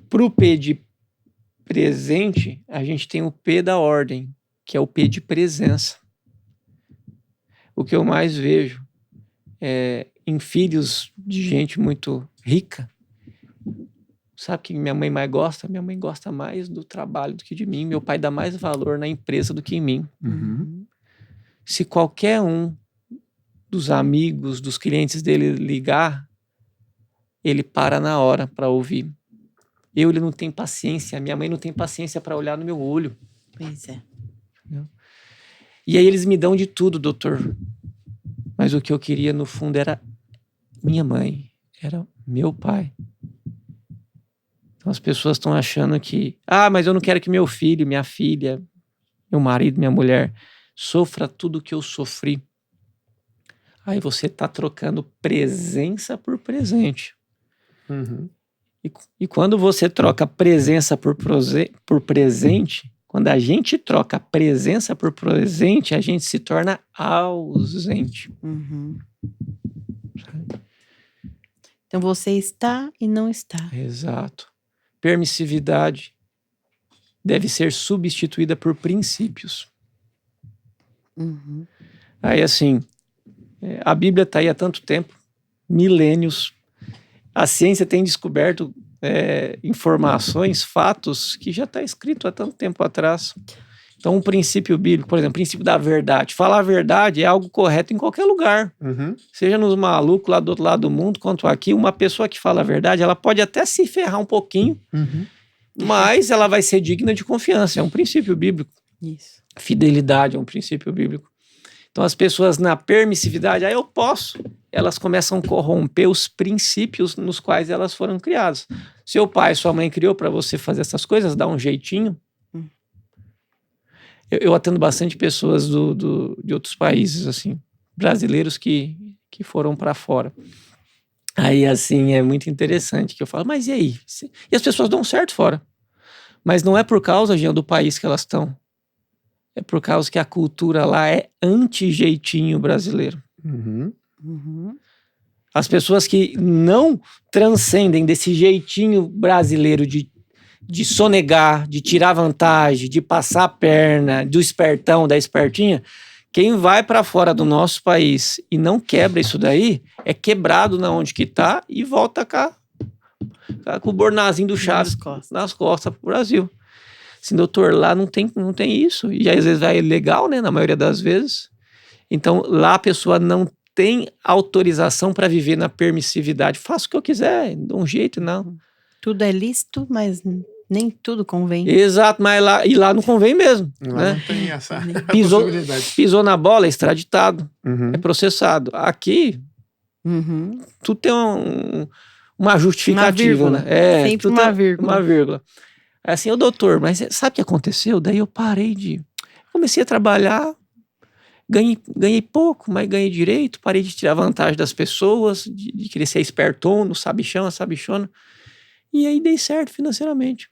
Para o P de presente, a gente tem o P da ordem, que é o P de presença. O que eu mais vejo em filhos de gente muito rica, sabe o que minha mãe mais gosta? Minha mãe gosta mais do trabalho do que de mim. Meu pai dá mais valor na empresa do que em mim. Se qualquer um dos amigos, dos clientes dele ligar, ele para na hora para ouvir. Ele não tem paciência, minha mãe não tem paciência para olhar no meu olho. Pois é. Entendeu? E aí eles me dão de tudo, doutor. Mas o que eu queria, no fundo, era minha mãe, era meu pai. Então as pessoas estão achando que... mas eu não quero que meu filho, minha filha, meu marido, minha mulher, sofra tudo o que eu sofri. Aí você está trocando presença por presente. E quando você troca presença por presente... Quando a gente troca presença por presente, a gente se torna ausente. Então você está e não está. Exato. Permissividade deve ser substituída por princípios. Aí assim, a Bíblia está aí há tanto tempo, milênios. A ciência tem descoberto informações, fatos que já está escrito há tanto tempo atrás. Então, um princípio bíblico, por exemplo, o princípio da verdade. Falar a verdade é algo correto em qualquer lugar. Seja nos malucos lá do outro lado do mundo, quanto aqui, uma pessoa que fala a verdade, ela pode até se ferrar um pouquinho, mas ela vai ser digna de confiança. É um princípio bíblico. Isso. Fidelidade é um princípio bíblico. Então, as pessoas na permissividade, eu posso, elas começam a corromper os princípios nos quais elas foram criadas. Seu pai, sua mãe criou para você fazer essas coisas, dá um jeitinho. Eu atendo bastante pessoas de outros países, assim, brasileiros que foram para fora. Aí, assim, é muito interessante que eu falo, mas e aí? E as pessoas dão certo fora. Mas não é por causa, Jean, do país que elas estão. É por causa que a cultura lá é anti-jeitinho brasileiro. As pessoas que não transcendem desse jeitinho brasileiro de sonegar, de tirar vantagem, de passar a perna, do espertão, da espertinha, quem vai para fora do nosso país e não quebra isso daí, é quebrado na onde que tá e volta cá com o bornazinho do Chaves nas costas pro Brasil. Assim, doutor, lá não tem isso. E às vezes vai legal, né? Na maioria das vezes. Então, lá a pessoa não tem autorização para viver na permissividade. Faço o que eu quiser, de um jeito, não. Tudo é lícito, mas nem tudo convém. Exato, mas lá não convém mesmo. Lá né? não tem essa possibilidade. Pisou na bola, é extraditado, é processado. Aqui, tudo tem uma justificativa. Uma né? Sempre uma vírgula. Uma vírgula. É assim, doutor, mas sabe o que aconteceu? Daí eu comecei a trabalhar, ganhei pouco, mas ganhei direito, parei de tirar vantagem das pessoas, de querer ser espertono, sabichão, sabichona, e aí dei certo financeiramente.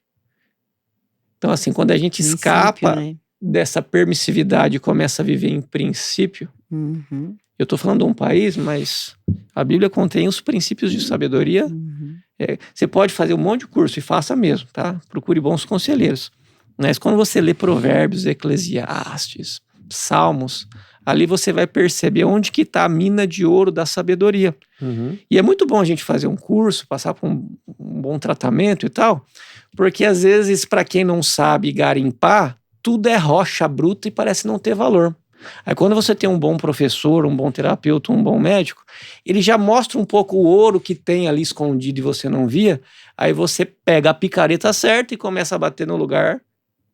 Então, assim, quando a gente escapa dessa permissividade e começa a viver em princípio, eu estou falando de um país, mas a Bíblia contém os princípios de sabedoria. Você pode fazer um monte de curso e faça mesmo, tá? Procure bons conselheiros. Mas quando você lê Provérbios, Eclesiastes, Salmos, ali você vai perceber onde que está a mina de ouro da sabedoria. E é muito bom a gente fazer um curso, passar por um bom tratamento e tal, porque às vezes, para quem não sabe garimpar, tudo é rocha bruta e parece não ter valor. Aí quando você tem um bom professor, um bom terapeuta, um bom médico, ele já mostra um pouco o ouro que tem ali escondido e você não via, aí você pega a picareta certa e começa a bater no lugar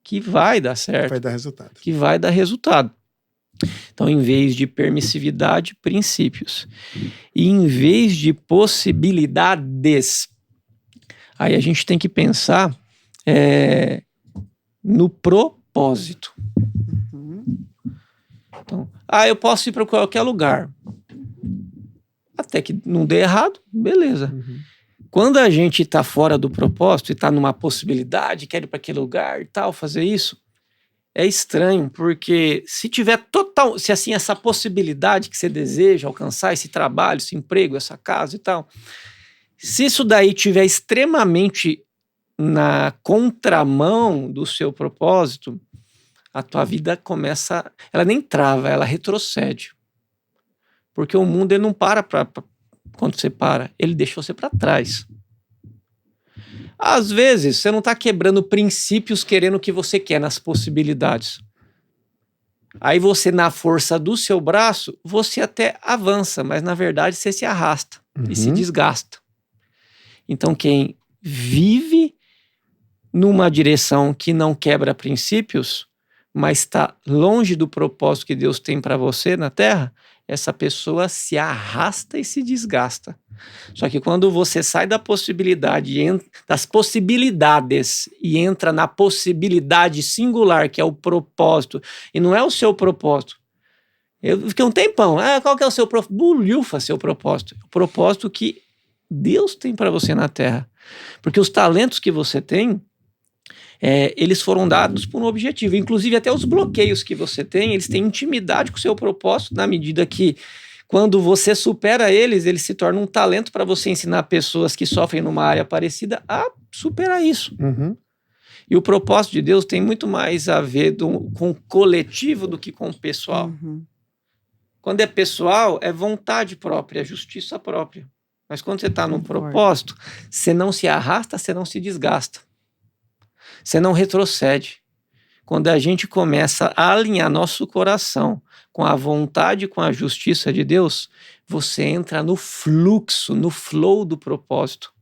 que vai dar certo. Vai dar resultado. Que vai dar resultado. Então, em vez de permissividade, princípios. E em vez de possibilidades, aí a gente tem que pensar no propósito. Então, eu posso ir para qualquer lugar. Até que não dê errado, beleza. Quando a gente está fora do propósito e está numa possibilidade, quer ir para aquele lugar e tal, fazer isso, é estranho, porque se tiver se assim, essa possibilidade que você deseja alcançar, esse trabalho, esse emprego, essa casa e tal, se isso daí tiver extremamente na contramão do seu propósito, a tua vida começa, ela nem trava, ela retrocede. Porque o mundo ele não para quando você para, ele deixa você para trás. Às vezes, você não está quebrando princípios querendo o que você quer nas possibilidades. Aí você, na força do seu braço, você até avança, mas na verdade você se arrasta e se desgasta. Então quem vive numa direção que não quebra princípios, mas está longe do propósito que Deus tem para você na Terra, essa pessoa se arrasta e se desgasta. Só que quando você sai da possibilidade, das possibilidades e entra na possibilidade singular, que é o propósito, e não é o seu propósito. Eu fiquei um tempão, qual que é o seu propósito? Bulhufa seu propósito. O propósito que Deus tem para você na Terra. Porque os talentos que você tem, eles foram dados por um objetivo. Inclusive até os bloqueios que você tem, eles têm intimidade com o seu propósito, na medida que quando você supera eles se tornam um talento para você ensinar pessoas que sofrem numa área parecida a superar isso. E o propósito de Deus tem muito mais a ver com o coletivo do que com o pessoal. Quando é pessoal, é vontade própria, é justiça própria. Mas quando você está no propósito, você não se arrasta, você não se desgasta. Você não retrocede. Quando a gente começa a alinhar nosso coração com a vontade, com a justiça de Deus, você entra no fluxo, no flow do propósito.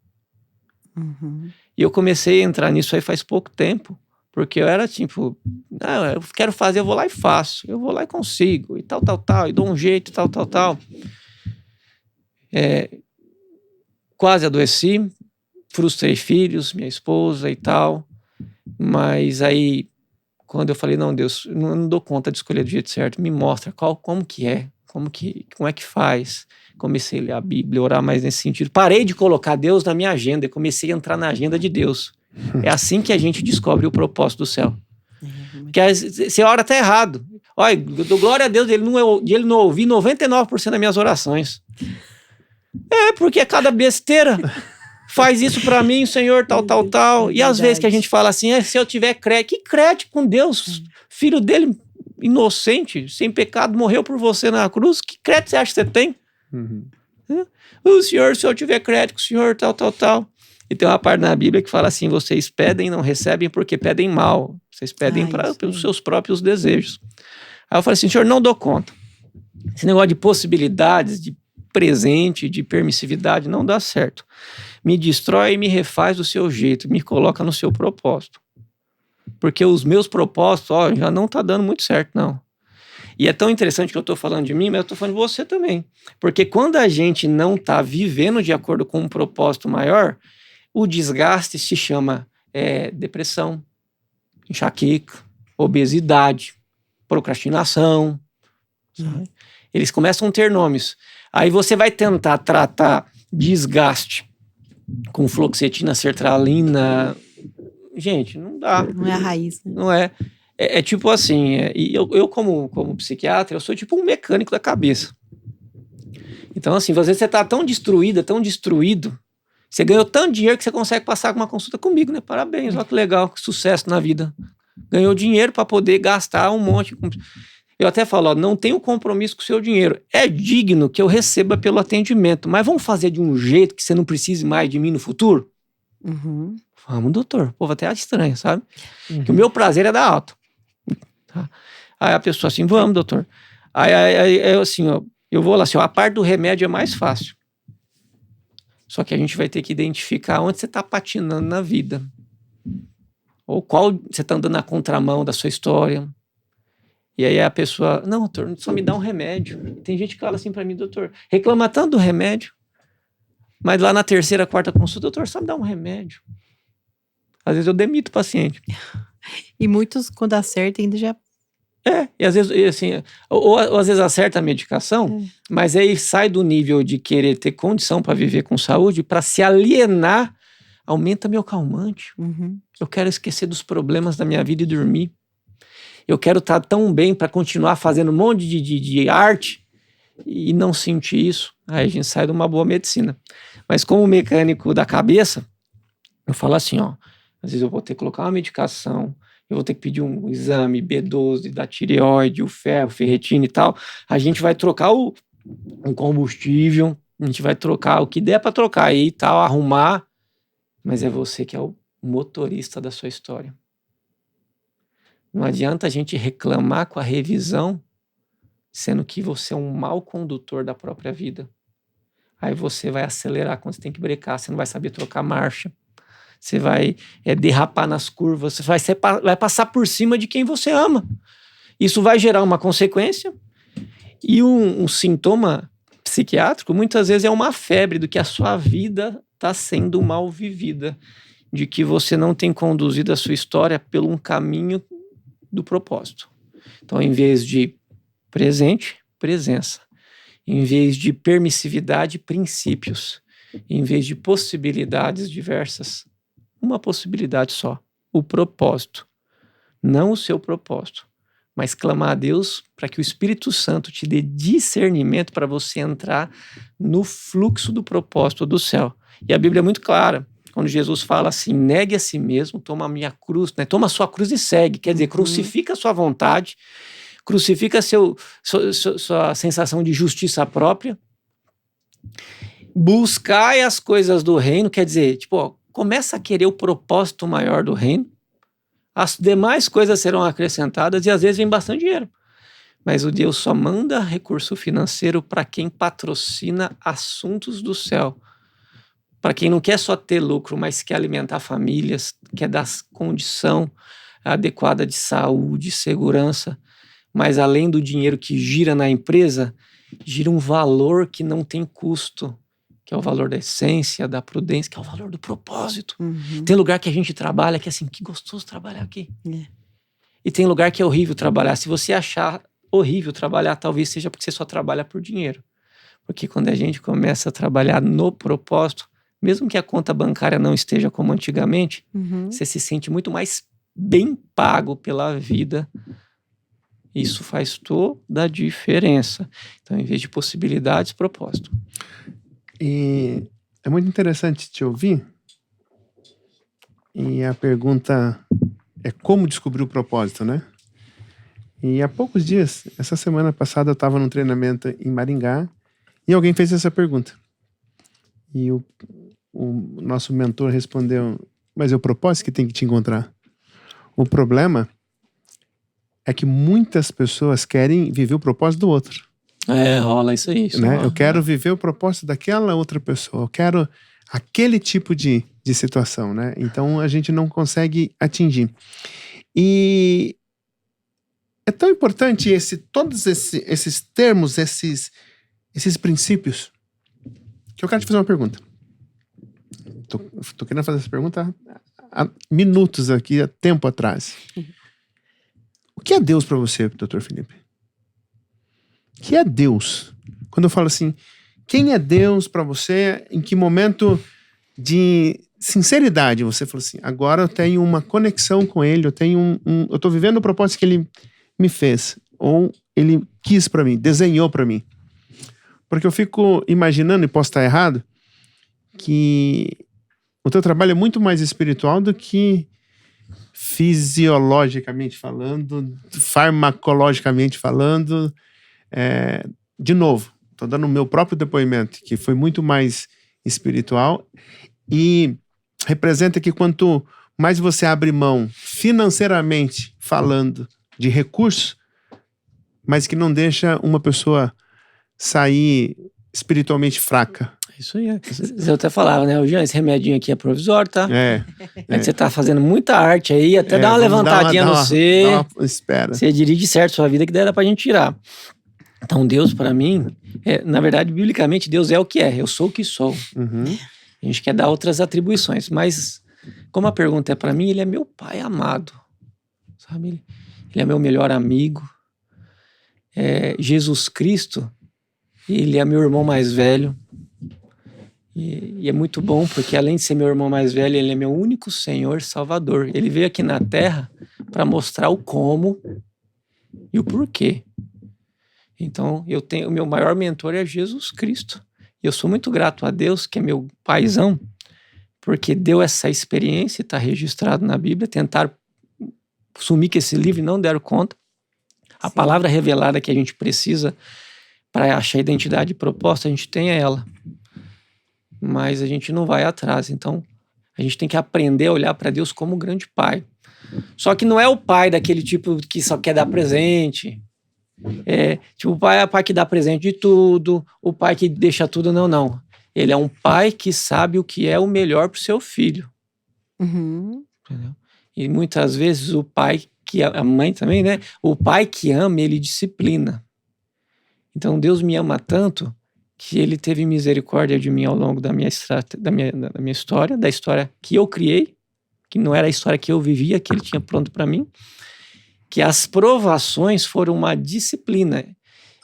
E eu comecei a entrar nisso aí faz pouco tempo, porque eu era tipo, eu quero fazer, eu vou lá e faço, eu vou lá e consigo, e tal, e dou um jeito, e tal. Quase adoeci, frustrei filhos, minha esposa e tal, mas aí quando eu falei, não, Deus, eu não dou conta de escolher do jeito certo, me mostra como que é, como é que faz. Comecei a ler a Bíblia, orar mais nesse sentido. Parei de colocar Deus na minha agenda e comecei a entrar na agenda de Deus. É assim que a gente descobre o propósito do céu. Porque você ora até errado. Olha, eu dou glória a Deus de ele não ouvir 99% das minhas orações. Porque é cada besteira. Faz isso pra mim, Senhor, tal. E às vezes que a gente fala assim, se eu tiver crédito, que crédito com Deus? Filho dele, inocente, sem pecado, morreu por você na cruz. Que crédito você acha que você tem? O Senhor, se eu tiver crédito com o Senhor, tal. E tem uma parte na Bíblia que fala assim, vocês pedem e não recebem porque pedem mal. Vocês pedem pelos seus próprios desejos. Aí eu falei assim, Senhor, não dou conta. Esse negócio de possibilidades, de presente, de permissividade, não dá certo. Me destrói e me refaz do seu jeito, me coloca no seu propósito. Porque os meus propósitos, já não tá dando muito certo, não. E é tão interessante que eu tô falando de mim, mas eu tô falando de você também. Porque quando a gente não tá vivendo de acordo com um propósito maior, o desgaste se chama depressão, enxaqueca, obesidade, procrastinação. Eles começam a ter nomes. Aí você vai tentar tratar desgaste com fluoxetina, sertralina. Gente, não dá. Não é a raiz. Né? Não é. É tipo assim, e eu como psiquiatra, eu sou tipo um mecânico da cabeça. Então assim, às vezes você tá tão destruído, você ganhou tanto dinheiro que você consegue passar uma consulta comigo, né? Parabéns, olha que legal, que sucesso na vida. Ganhou dinheiro para poder gastar um monte. Eu até falo, não tenho compromisso com o seu dinheiro. É digno que eu receba pelo atendimento, mas vamos fazer de um jeito que você não precise mais de mim no futuro? Vamos, doutor. O povo até acha estranho, sabe? Que o meu prazer é dar alta. Tá? Aí a pessoa assim, vamos, doutor. Aí assim, eu vou lá assim, a parte do remédio é mais fácil. Só que a gente vai ter que identificar onde você está patinando na vida. Ou qual você está andando na contramão da sua história. E aí a pessoa, não, doutor, só me dá um remédio. Tem gente que fala assim para mim, doutor, reclama tanto do remédio, mas lá na terceira, quarta consulta, doutor, só me dá um remédio. Às vezes eu demito o paciente. E muitos, quando acerta, ainda já... E às vezes, assim, ou às vezes acerta a medicação, mas aí sai do nível de querer ter condição para viver com saúde, para se alienar, aumenta meu calmante. Eu quero esquecer dos problemas da minha vida e dormir. Eu quero estar tão bem para continuar fazendo um monte de arte e não sentir isso. Aí a gente sai de uma boa medicina. Mas como mecânico da cabeça, eu falo assim, às vezes eu vou ter que colocar uma medicação, eu vou ter que pedir um exame B12 da tireoide, o ferro, ferritina e tal. A gente vai trocar um combustível, a gente vai trocar o que der para trocar aí e tal, arrumar, mas é você que é o motorista da sua história. Não adianta a gente reclamar com a revisão, sendo que você é um mau condutor da própria vida. Aí você vai acelerar quando você tem que brecar, você não vai saber trocar marcha, você vai derrapar nas curvas, você vai passar por cima de quem você ama. Isso vai gerar uma consequência e um sintoma psiquiátrico, muitas vezes é uma febre do que a sua vida está sendo mal vivida, de que você não tem conduzido a sua história por um caminho do propósito. Então, em vez de presente, presença. Em vez de permissividade, princípios. Em vez de possibilidades diversas, uma possibilidade só. O propósito. Não o seu propósito, mas clamar a Deus para que o Espírito Santo te dê discernimento para você entrar no fluxo do propósito do céu. E a Bíblia é muito clara. Quando Jesus fala assim, negue a si mesmo, toma a minha cruz, né? Toma a sua cruz e segue. Quer dizer, crucifica a sua vontade, crucifica sua sensação de justiça própria, buscai as coisas do reino, quer dizer, começa a querer o propósito maior do reino, as demais coisas serão acrescentadas e às vezes vem bastante dinheiro. Mas o Deus só manda recurso financeiro para quem patrocina assuntos do céu. Para quem não quer só ter lucro, mas quer alimentar famílias, quer dar condição adequada de saúde, segurança, mas além do dinheiro que gira na empresa, gira um valor que não tem custo, que é o valor da essência, da prudência, que é o valor do propósito. Tem lugar que a gente trabalha que é assim, que gostoso trabalhar aqui. E tem lugar que é horrível trabalhar. Se você achar horrível trabalhar, talvez seja porque você só trabalha por dinheiro. Porque quando a gente começa a trabalhar no propósito, mesmo que a conta bancária não esteja como antigamente, você se sente muito mais bem pago pela vida. Isso faz toda a diferença. Então, em vez de possibilidades, propósito. E é muito interessante te ouvir. E a pergunta é como descobrir o propósito, né? E há poucos dias, essa semana passada, eu estava num treinamento em Maringá e alguém fez essa pergunta. E o nosso mentor respondeu: mas é o propósito que tem que te encontrar. O problema é que muitas pessoas querem viver o propósito do outro. Rola isso aí. Né? Eu quero viver o propósito daquela outra pessoa. Eu quero aquele tipo de situação, né? Então a gente não consegue atingir. E é tão importante todos esses termos, esses princípios, que eu quero te fazer uma pergunta. Tô querendo fazer essa pergunta há minutos aqui, há tempo atrás. O que é Deus para você, Dr. Felipe? O que é Deus? Quando eu falo assim, quem é Deus para você? Em que momento de sinceridade você falou assim, agora eu tenho uma conexão com Ele, eu tô vivendo o propósito que Ele me fez, ou Ele quis para mim, desenhou para mim. Porque eu fico imaginando, e posso estar errado, que o teu trabalho é muito mais espiritual do que fisiologicamente falando, farmacologicamente falando. De novo, estou dando o meu próprio depoimento, que foi muito mais espiritual, e representa que quanto mais você abre mão financeiramente falando de recursos, mas que não deixa uma pessoa sair espiritualmente fraca. Isso aí. Eu até falava, né? Jean, esse remedinho aqui é provisório, tá? Você tá fazendo muita arte aí, até dá uma levantadinha no C. Espera. Você dirige certo sua vida, que daí dá pra gente tirar. Então, Deus, para mim, na verdade, biblicamente, Deus é o que é. Eu sou o que sou. Uhum. A gente quer dar outras atribuições, mas como a pergunta é para mim, Ele é meu pai amado, sabe? Ele é meu melhor amigo. Jesus Cristo, Ele é meu irmão mais velho. E é muito bom, porque além de ser meu irmão mais velho, Ele é meu único Senhor Salvador. Ele veio aqui na Terra para mostrar o como e o porquê. Então, o meu maior mentor é Jesus Cristo. E eu sou muito grato a Deus, que é meu paizão, porque deu essa experiência, está registrado na Bíblia. Tentaram sumir com esse livro e não deram conta. A palavra revelada que a gente precisa para achar identidade e proposta, a gente tem ela. Mas a gente não vai atrás. Então, a gente tem que aprender a olhar para Deus como um grande pai. Só que não é o pai daquele tipo que só quer dar presente. Tipo, o pai é o pai que dá presente de tudo, o pai que deixa tudo, não. Ele é um pai que sabe o que é o melhor pro seu filho. Uhum. Entendeu? E muitas vezes o pai, a mãe também, né? O pai que ama, ele disciplina. Então Deus me ama tanto que Ele teve misericórdia de mim ao longo da minha história, da história que eu criei, que não era a história que eu vivia, que Ele tinha pronto para mim. Que as provações foram uma disciplina,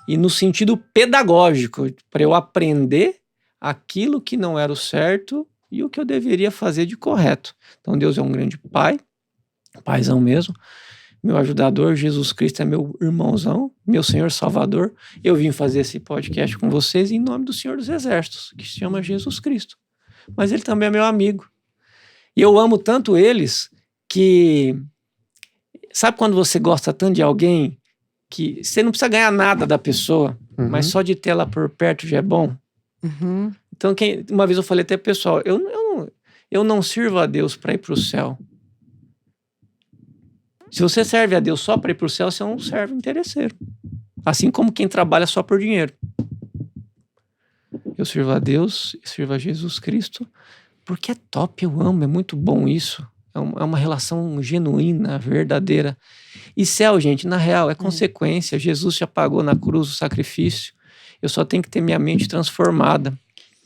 e no sentido pedagógico, para eu aprender aquilo que não era o certo e o que eu deveria fazer de correto. Então Deus é um grande pai, paizão mesmo, meu ajudador, Jesus Cristo é meu irmãozão, meu Senhor Salvador. Eu vim fazer esse podcast com vocês em nome do Senhor dos Exércitos, que se chama Jesus Cristo. Mas Ele também é meu amigo. E eu amo tanto eles que... Sabe quando você gosta tanto de alguém que você não precisa ganhar nada da pessoa, mas só de ter ela por perto já é bom? Uhum. Então, uma vez eu falei até pessoal, eu não sirvo a Deus para ir para o céu. Se você serve a Deus só para ir para o céu, você não serve interesseiro. Assim como quem trabalha só por dinheiro. Eu sirvo a Deus, eu sirvo a Jesus Cristo, porque é top, eu amo, é muito bom isso. É uma relação genuína, verdadeira. E céu, gente, na real, é consequência. Jesus já pagou na cruz o sacrifício. Eu só tenho que ter minha mente transformada.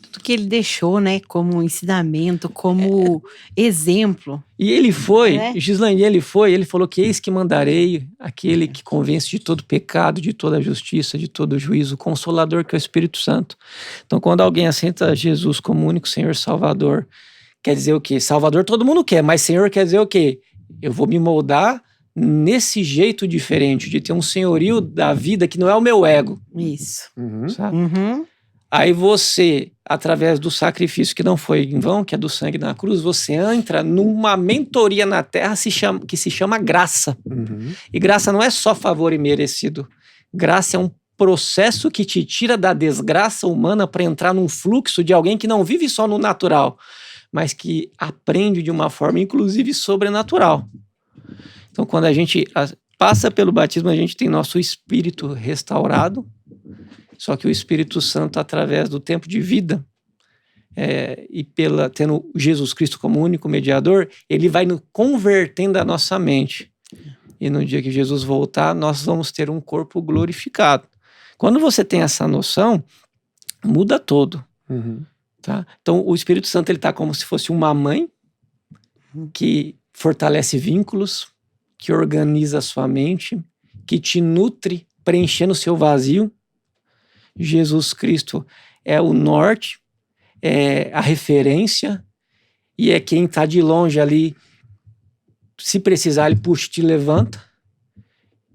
Tudo que Ele deixou, né? Como ensinamento, como exemplo. E Ele foi, Gislaine, Ele falou que eis que mandarei aquele que convence de todo pecado, de toda justiça, de todo juízo, o Consolador, que é o Espírito Santo. Então, quando alguém aceita Jesus como único Senhor Salvador, quer dizer o quê? Salvador todo mundo quer, mas Senhor quer dizer o quê? Eu vou me moldar nesse jeito diferente, de ter um senhorio da vida que não é o meu ego. Isso. Sabe? Aí você, através do sacrifício que não foi em vão, que é do sangue na cruz, você entra numa mentoria na terra que se chama graça. E graça não é só favor imerecido. Graça é um processo que te tira da desgraça humana para entrar num fluxo de alguém que não vive só no natural, mas que aprende de uma forma, inclusive, sobrenatural. Então, quando a gente passa pelo batismo, a gente tem nosso espírito restaurado, só que o Espírito Santo, através do tempo de vida, e tendo Jesus Cristo como único mediador, ele vai convertendo a nossa mente. E no dia que Jesus voltar, nós vamos ter um corpo glorificado. Quando você tem essa noção, muda todo. Tá? Então, o Espírito Santo ele está como se fosse uma mãe que fortalece vínculos, que organiza a sua mente, que te nutre, preenchendo o seu vazio. Jesus Cristo é o norte, é a referência, e é quem está de longe ali, se precisar, ele puxa e te levanta.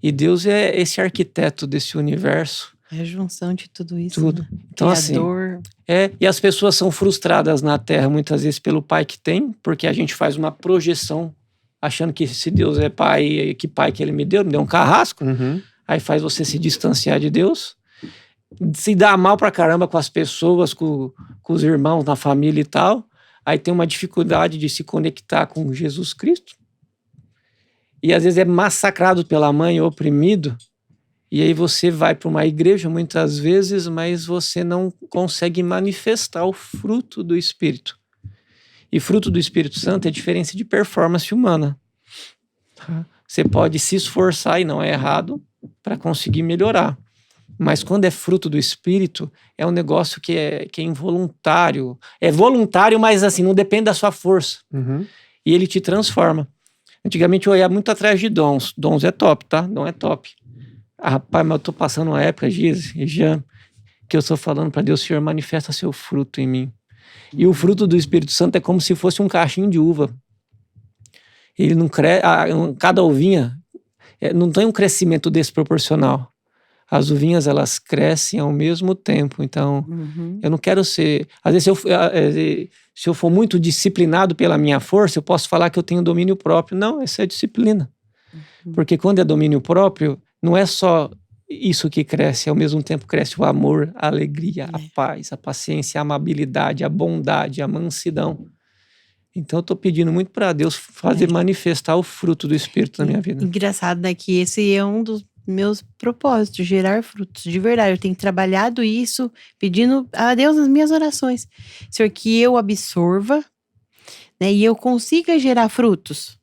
E Deus é esse arquiteto desse universo. É a junção de tudo isso. Tudo. Né? Então, Criador. assim, e as pessoas são frustradas na Terra, muitas vezes, pelo pai que tem, porque a gente faz uma projeção, achando que se Deus é pai, que pai que ele me deu um carrasco, aí faz você se distanciar de Deus, se dá mal pra caramba com as pessoas, com os irmãos, na família e tal, aí tem uma dificuldade de se conectar com Jesus Cristo, e às vezes é massacrado pela mãe, oprimido, e aí você vai para uma igreja muitas vezes, mas você não consegue manifestar o fruto do Espírito. E fruto do Espírito Santo é diferença de performance humana. Tá? Você pode se esforçar, e não é errado, para conseguir melhorar. Mas quando é fruto do Espírito, é um negócio que é involuntário. É voluntário, mas assim, não depende da sua força. E ele te transforma. Antigamente eu ia muito atrás de dons. Dons é top, tá? Dom é top. Rapaz, mas eu tô passando uma época, Giz e Jean, que eu estou falando para Deus, Senhor, manifesta seu fruto em mim. E o fruto do Espírito Santo é como se fosse um cachinho de uva. Ele não cresce, cada uvinha não tem um crescimento desproporcional. As uvinhas, elas crescem ao mesmo tempo. Então, eu não quero ser... Às vezes, se eu for muito disciplinado pela minha força, eu posso falar que eu tenho domínio próprio. Não, essa é disciplina. Porque quando é domínio próprio, não é só isso que cresce, ao mesmo tempo cresce o amor, a alegria, a paz, a paciência, a amabilidade, a bondade, a mansidão. Então eu tô pedindo muito para Deus fazer manifestar o fruto do Espírito na minha vida. Engraçado, né? Que esse é um dos meus propósitos, gerar frutos, de verdade. Eu tenho trabalhado isso, pedindo a Deus nas minhas orações. Senhor, que eu absorva, né? E eu consiga gerar frutos.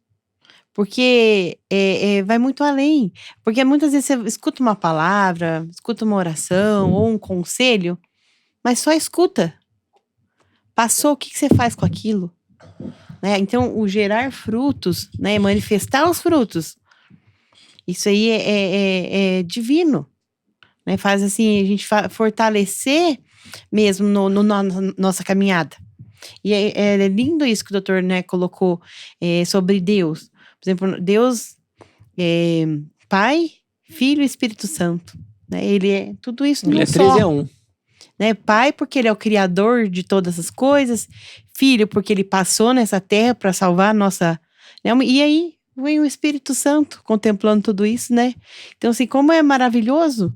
Porque vai muito além. Porque muitas vezes você escuta uma palavra, escuta uma oração ou um conselho, mas só escuta. Passou, o que você faz com aquilo? Né? Então, o gerar frutos, né? Manifestar os frutos, isso aí é divino. Né? Faz assim, a gente fortalecer mesmo na nossa caminhada. E é lindo isso que o doutor, né, colocou sobre Deus. Por exemplo, Deus é Pai, Filho e Espírito Santo. Né? Ele é tudo isso Ele num é só. 3 em 1. Né? Pai, porque ele é o criador de todas as coisas. Filho, porque ele passou nessa terra para salvar a nossa... Né? E aí vem o Espírito Santo contemplando tudo isso, né? Então, assim, como é maravilhoso,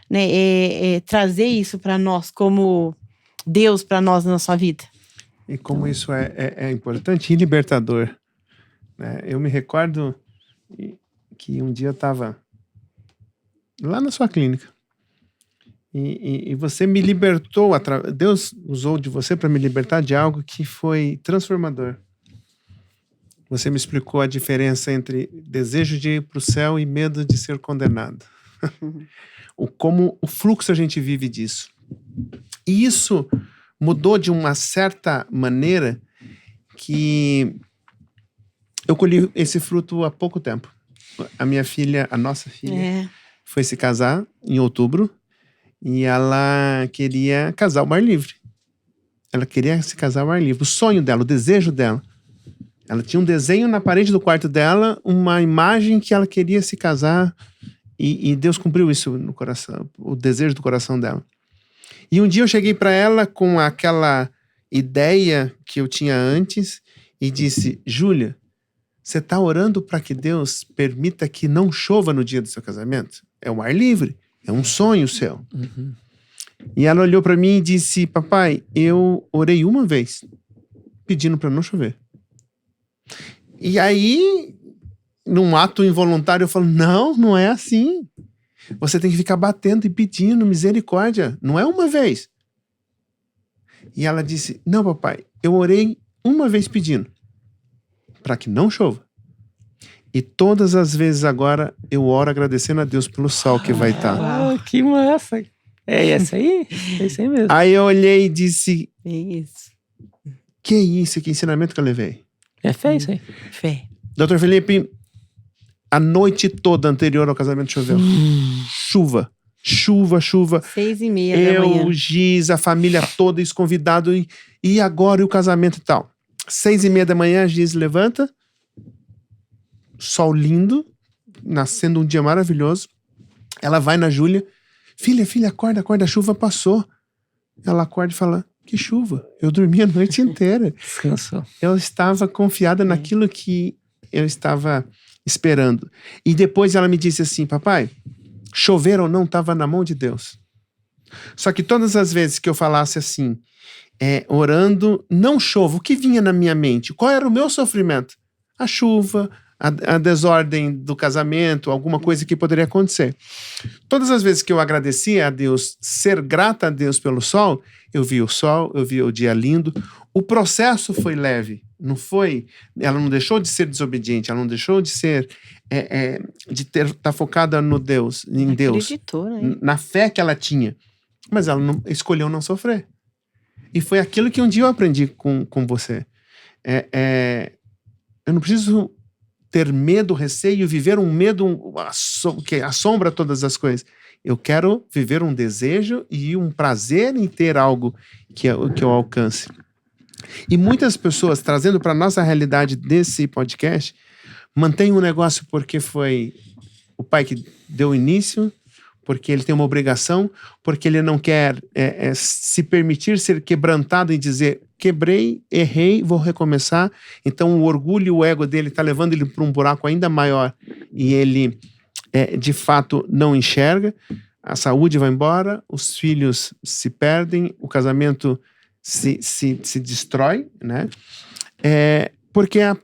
né? Trazer isso para nós como Deus para nós na nossa vida. E como isso é importante e libertador. Né? Eu me recordo que um dia eu estava lá na sua clínica e você me libertou, Deus usou de você para me libertar de algo que foi transformador. Você me explicou a diferença entre desejo de ir para o céu e medo de ser condenado. Como o fluxo a gente vive disso. E isso mudou de uma certa maneira que eu colhi esse fruto há pouco tempo. A nossa filha, foi se casar em outubro e ela queria casar ao ar livre. Ela queria se casar ao ar livre. O sonho dela, o desejo dela. Ela tinha um desenho na parede do quarto dela, uma imagem que ela queria se casar, e Deus cumpriu isso no coração, o desejo do coração dela. E um dia eu cheguei para ela com aquela ideia que eu tinha antes e disse: Júlia, você está orando para que Deus permita que não chova no dia do seu casamento? É um ar livre, é um sonho seu. Uhum. E ela olhou para mim e disse: papai, eu orei uma vez pedindo para não chover. E aí, num ato involuntário, eu falo: não é assim. Você tem que ficar batendo e pedindo misericórdia. Não é uma vez. E ela disse: não, papai, eu orei uma vez pedindo para que não chova. E todas as vezes agora eu oro agradecendo a Deus pelo sol que vai estar. Ah, que massa. É essa aí? É isso aí mesmo. Aí eu olhei e disse: Isso. que isso, que ensinamento que eu levei. É fé isso aí. Fé. Dr. Felipe, a noite toda anterior ao casamento choveu. Chuva. 6:30 da manhã. Eu, Giz, a família toda, os convidados. E agora o casamento e tal. 6:30 da manhã, a Giz levanta. Sol lindo. Nascendo um dia maravilhoso. Ela vai na Júlia. Filha, acorda, a chuva passou. Ela acorda e fala: que chuva? Eu dormi a noite inteira. Descansou. Eu estava confiada naquilo que eu estava esperando. E depois ela me disse assim: papai, chover ou não estava na mão de Deus. Só que todas as vezes que eu falasse assim, orando, não chova, o que vinha na minha mente? Qual era o meu sofrimento? A chuva, a desordem do casamento, alguma coisa que poderia acontecer. Todas as vezes que eu agradecia a Deus, ser grata a Deus pelo sol, eu vi o sol, eu vi o dia lindo. O processo foi leve, não foi? Ela não deixou de ser desobediente, ela não deixou de ser, de estar focada no Deus, em Deus, Acreditou, né? na fé que ela tinha. Mas ela escolheu não sofrer. E foi aquilo que um dia eu aprendi com você. Eu não preciso ter medo, receio, viver um medo que assombra todas as coisas. Eu quero viver um desejo e um prazer em ter algo que eu alcance. E muitas pessoas, trazendo para a nossa realidade desse podcast, mantêm um negócio porque foi o pai que deu início, porque ele tem uma obrigação, porque ele não quer se permitir ser quebrantado e dizer: quebrei, errei, vou recomeçar. Então o orgulho e o ego dele está levando ele para um buraco ainda maior e ele, de fato, não enxerga. A saúde vai embora, os filhos se perdem, o casamento se destrói, né? Porque a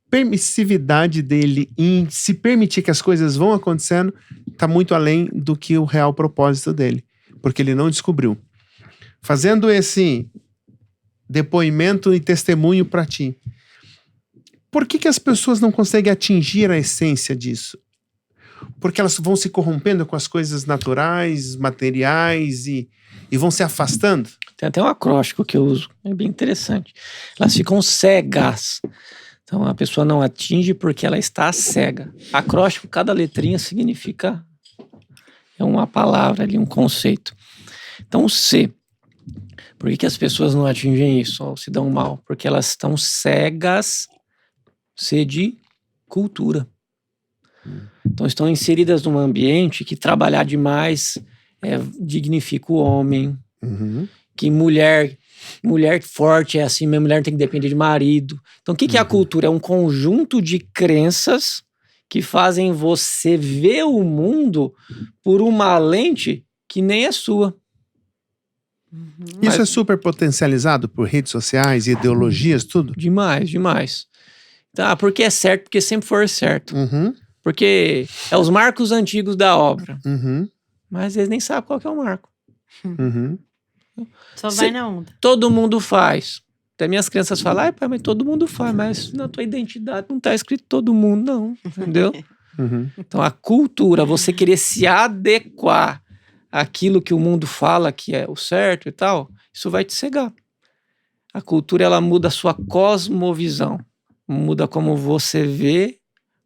permissividade dele em se permitir que as coisas vão acontecendo está muito além do que o real propósito dele, porque ele não descobriu. Fazendo esse depoimento e testemunho para ti, por que as pessoas não conseguem atingir a essência disso? Porque elas vão se corrompendo com as coisas naturais, materiais e vão se afastando? Tem até um acróstico que eu uso, é bem interessante. Elas ficam cegas. Então a pessoa não atinge porque ela está cega. Acróstico, cada letrinha significa uma palavra ali, um conceito. Então o C. Por que as pessoas não atingem isso ou se dão mal? Porque elas estão cegas. C de cultura. Então estão inseridas num ambiente que trabalhar demais dignifica o homem. Uhum. Que mulher forte é assim, minha mulher tem que depender de marido. Então o que é a cultura? É um conjunto de crenças que fazem você ver o mundo por uma lente que nem é sua. Isso é super potencializado por redes sociais, ideologias, tudo? Demais. Tá, porque é certo, porque sempre foi certo. Uhum. Porque é os marcos antigos da obra. Uhum. Mas eles nem sabem qual que é o marco. Uhum. Só vai na onda. Todo mundo faz. Até minhas crianças falam: ai, pai, mas todo mundo faz, mas na tua identidade não tá escrito todo mundo, não. Entendeu? Uhum. Então, a cultura, você querer se adequar àquilo que o mundo fala que é o certo e tal, isso vai te cegar. A cultura, ela muda a sua cosmovisão. Muda como você vê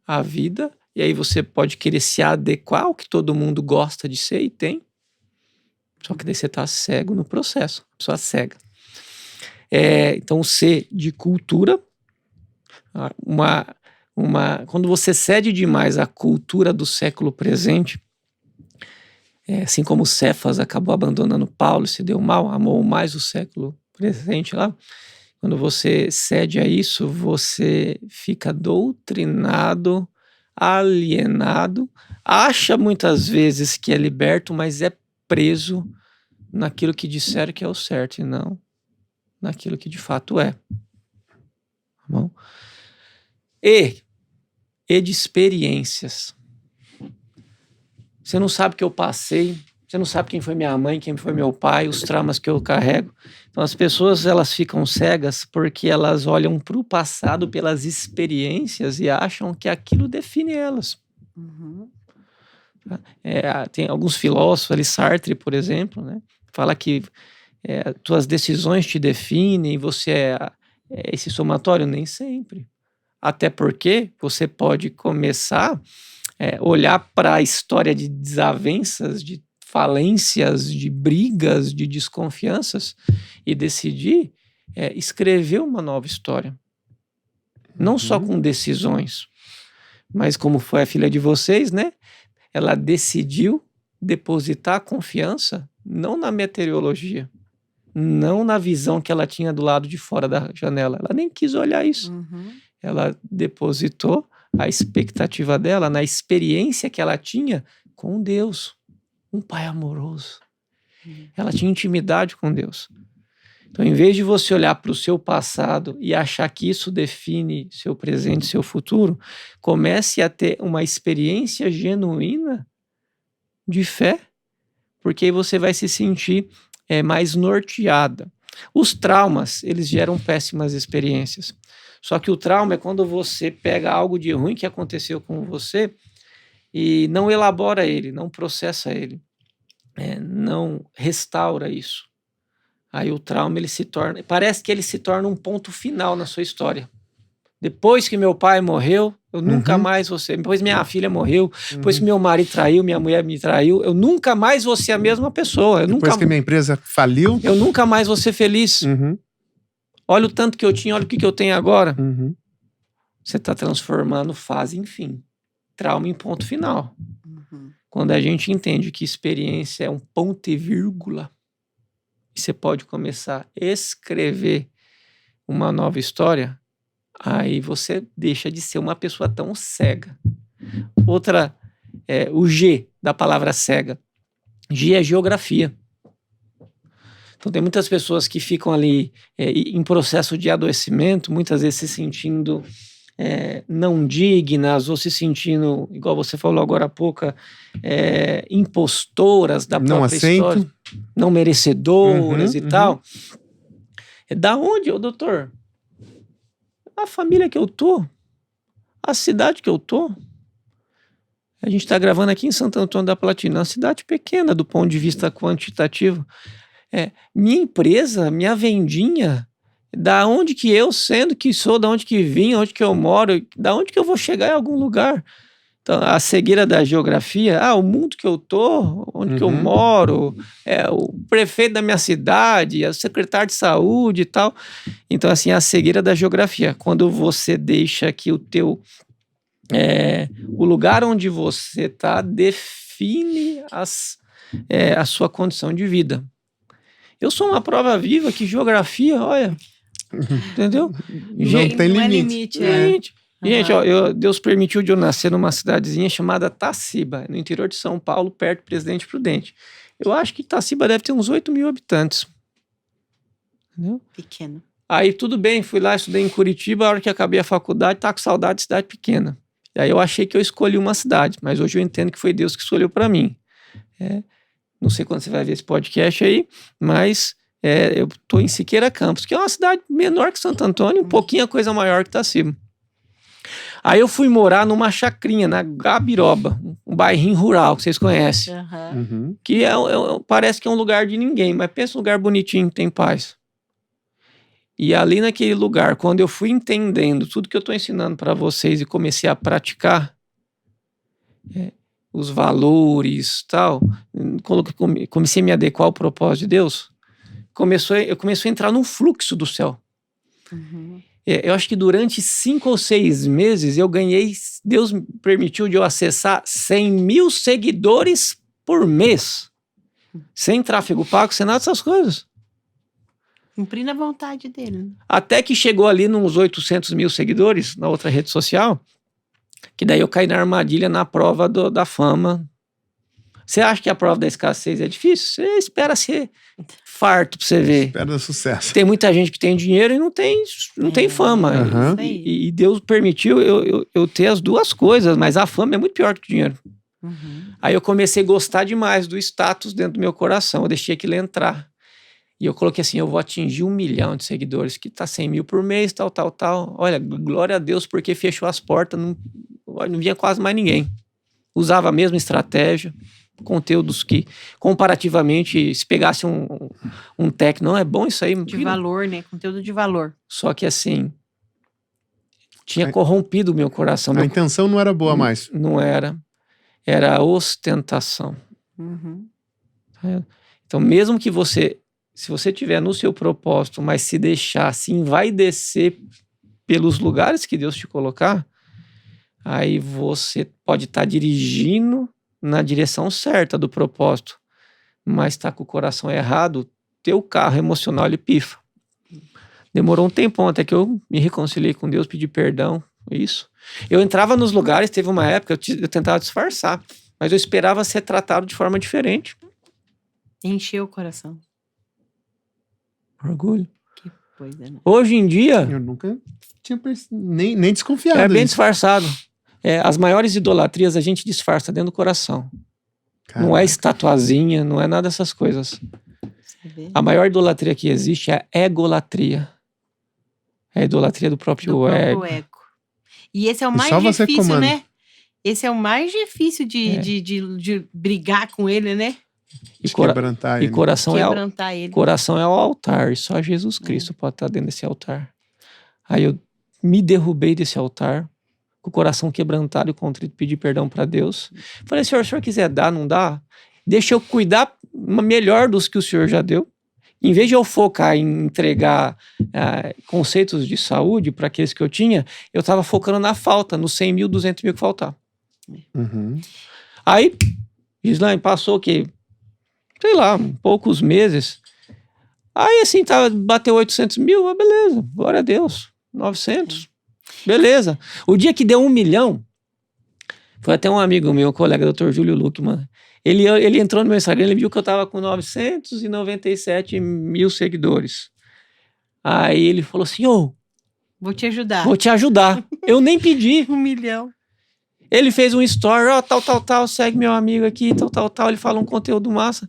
a vida. E aí você pode querer se adequar ao que todo mundo gosta de ser e tem. Só que daí você tá cego no processo. Pessoa cega. Então, C de cultura. Quando você cede demais à cultura do século presente, assim como Cefas acabou abandonando Paulo, se deu mal, amou mais o século presente lá. Quando você cede a isso, você fica doutrinado, alienado, acha muitas vezes que é liberto, mas é preso naquilo que disseram que é o certo e não naquilo que de fato é. Tá bom? E de experiências. Você não sabe o que eu passei, você não sabe quem foi minha mãe, quem foi meu pai, os traumas que eu carrego. Então as pessoas elas ficam cegas porque elas olham para o passado pelas experiências e acham que aquilo define elas. Uhum. Tem alguns filósofos ali, Sartre, por exemplo, né, fala que tuas decisões te definem, você é esse somatório, nem sempre. Até porque você pode começar a olhar para a história de desavenças, de falências, de brigas, de desconfianças e decidir escrever uma nova história. Não só com decisões, mas como foi a filha de vocês, né? Ela decidiu depositar confiança não na meteorologia, não na visão que ela tinha do lado de fora da janela. Ela nem quis olhar isso. Uhum. Ela depositou a expectativa dela na experiência que ela tinha com Deus, um pai amoroso. Ela tinha intimidade com Deus. Então, em vez de você olhar para o seu passado e achar que isso define seu presente, seu futuro, comece a ter uma experiência genuína de fé, porque aí você vai se sentir mais norteada. Os traumas, eles geram péssimas experiências. Só que o trauma é quando você pega algo de ruim que aconteceu com você e não elabora ele, não processa ele, não restaura isso. Aí o trauma, parece que ele se torna um ponto final na sua história. Depois que meu pai morreu, eu nunca mais vou ser. Depois minha filha morreu, depois que meu marido traiu, minha mulher me traiu, eu nunca mais vou ser a mesma pessoa. Depois que minha empresa faliu. Eu nunca mais vou ser feliz. Olha o tanto que eu tinha, olha o que eu tenho agora. Você está transformando fase em fim. Trauma em ponto final. Quando a gente entende que experiência é um ponto e vírgula, e você pode começar a escrever uma nova história, aí você deixa de ser uma pessoa tão cega. Outra, o G da palavra cega. G é geografia. Então tem muitas pessoas que ficam ali em processo de adoecimento, muitas vezes se sentindo não dignas ou se sentindo, igual você falou agora há pouco, impostoras da própria história, não merecedoras e tal. Da onde, doutor? A família que eu tô, a cidade que eu tô. A gente está gravando aqui em Santo Antônio da Platina, uma cidade pequena do ponto de vista quantitativo. Minha empresa, minha vendinha, da onde que eu, sendo que sou, da onde que vim, onde que eu moro, da onde que eu vou chegar em algum lugar. Então, a cegueira da geografia, o mundo que eu tô, onde que eu moro, o prefeito da minha cidade, o secretário de saúde e tal. Então, assim, a cegueira da geografia, quando você deixa que o lugar onde você está define a sua condição de vida. Eu sou uma prova viva que geografia, olha, entendeu? Não tem limite. Gente, Deus permitiu de eu nascer numa cidadezinha chamada Taciba, no interior de São Paulo, perto do Presidente Prudente. Eu acho que Taciba deve ter uns 8 mil habitantes. Entendeu? Pequeno. Aí tudo bem, fui lá, estudei em Curitiba, a hora que acabei a faculdade, tá com saudade de cidade pequena. E aí eu achei que eu escolhi uma cidade, mas hoje eu entendo que foi Deus que escolheu para mim. Não sei quando você vai ver esse podcast aí, mas eu tô em Siqueira Campos, que é uma cidade menor que Santo Antônio, um pouquinho a coisa maior que Taciba. Aí eu fui morar numa chacrinha, na Gabiroba, um bairrinho rural que vocês conhecem. Que parece que é um lugar de ninguém, mas pensa um lugar bonitinho, tem paz. E ali naquele lugar, quando eu fui entendendo tudo que eu estou ensinando para vocês e comecei a praticar os valores e tal, comecei a me adequar ao propósito de Deus, eu comecei a entrar num fluxo do céu. Eu acho que durante 5 ou 6 meses eu ganhei, Deus me permitiu de eu acessar 100 mil seguidores por mês. Sem tráfego pago, sem nada dessas coisas. Cumprindo a vontade dele. Né? Até que chegou ali nos 800 mil seguidores na outra rede social, que daí eu caí na armadilha na prova da fama. Você acha que a prova da escassez é difícil? Você espera ser farto pra você ver. Espera sucesso. Tem muita gente que tem dinheiro e não tem fama. Uhum. E Deus permitiu eu ter as duas coisas, mas a fama é muito pior que o dinheiro. Uhum. Aí eu comecei a gostar demais do status dentro do meu coração. Eu deixei aquilo entrar. E eu coloquei assim, eu vou atingir 1 milhão de seguidores, que tá 100 mil por mês, tal. Olha, glória a Deus, porque fechou as portas, não vinha quase mais ninguém. Usava a mesma estratégia, conteúdos que, comparativamente, se pegasse um tech, não é bom isso aí? De valor, né? Conteúdo de valor. Só que assim, tinha corrompido o meu coração. A intenção não era boa mais. Não era. Era ostentação. Uhum. Então, mesmo que se você tiver no seu propósito, mas se deixar, se envaidecer pelos lugares que Deus te colocar, aí você pode estar dirigindo na direção certa do propósito, mas está com o coração errado, teu carro emocional ele pifa. Demorou um tempão até que eu me reconciliei com Deus, pedi perdão, isso. Eu entrava nos lugares, teve uma época, eu tentava disfarçar, mas eu esperava ser tratado de forma diferente. Encheu o coração. Orgulho. Que coisa, né? Hoje em dia... Eu nunca tinha nem desconfiado. É bem disso. disfarçado. As maiores idolatrias a gente disfarça dentro do coração. Caraca. Não é estatuazinha, não é nada dessas coisas. Você vê? A maior idolatria que existe é a egolatria. É a idolatria do próprio ego. ego. E esse é o mais só você difícil, comanda. né? Esse é o mais difícil de brigar com ele, né? E, Quebrantar ele. coração Quebrantar ele. coração é o altar, e só Jesus Cristo pode estar dentro desse altar. Aí eu me derrubei desse altar, com o coração quebrantado e contrito, pedi perdão para Deus. Falei, Senhor, se o Senhor quiser dar, não dá? Deixa eu cuidar melhor dos que o Senhor já deu. Em vez de eu focar em entregar conceitos de saúde para aqueles que eu tinha, eu estava focando na falta, nos 100 mil, 200 mil que faltar. Uhum. Aí, Gislaine, passou o quê? Sei lá, poucos meses. Aí, assim, bateu 800 mil, beleza, glória a Deus. 900, beleza. O dia que deu 1 milhão, foi até um amigo meu, colega, Dr. Júlio Luckman. Ele entrou no meu Instagram, ele viu que eu tava com 997 mil seguidores. Aí ele falou assim, Vou te ajudar. vou te ajudar. Eu nem pedi. 1 milhão. Ele fez um story, tal, segue meu amigo aqui, tal. Ele fala um conteúdo massa.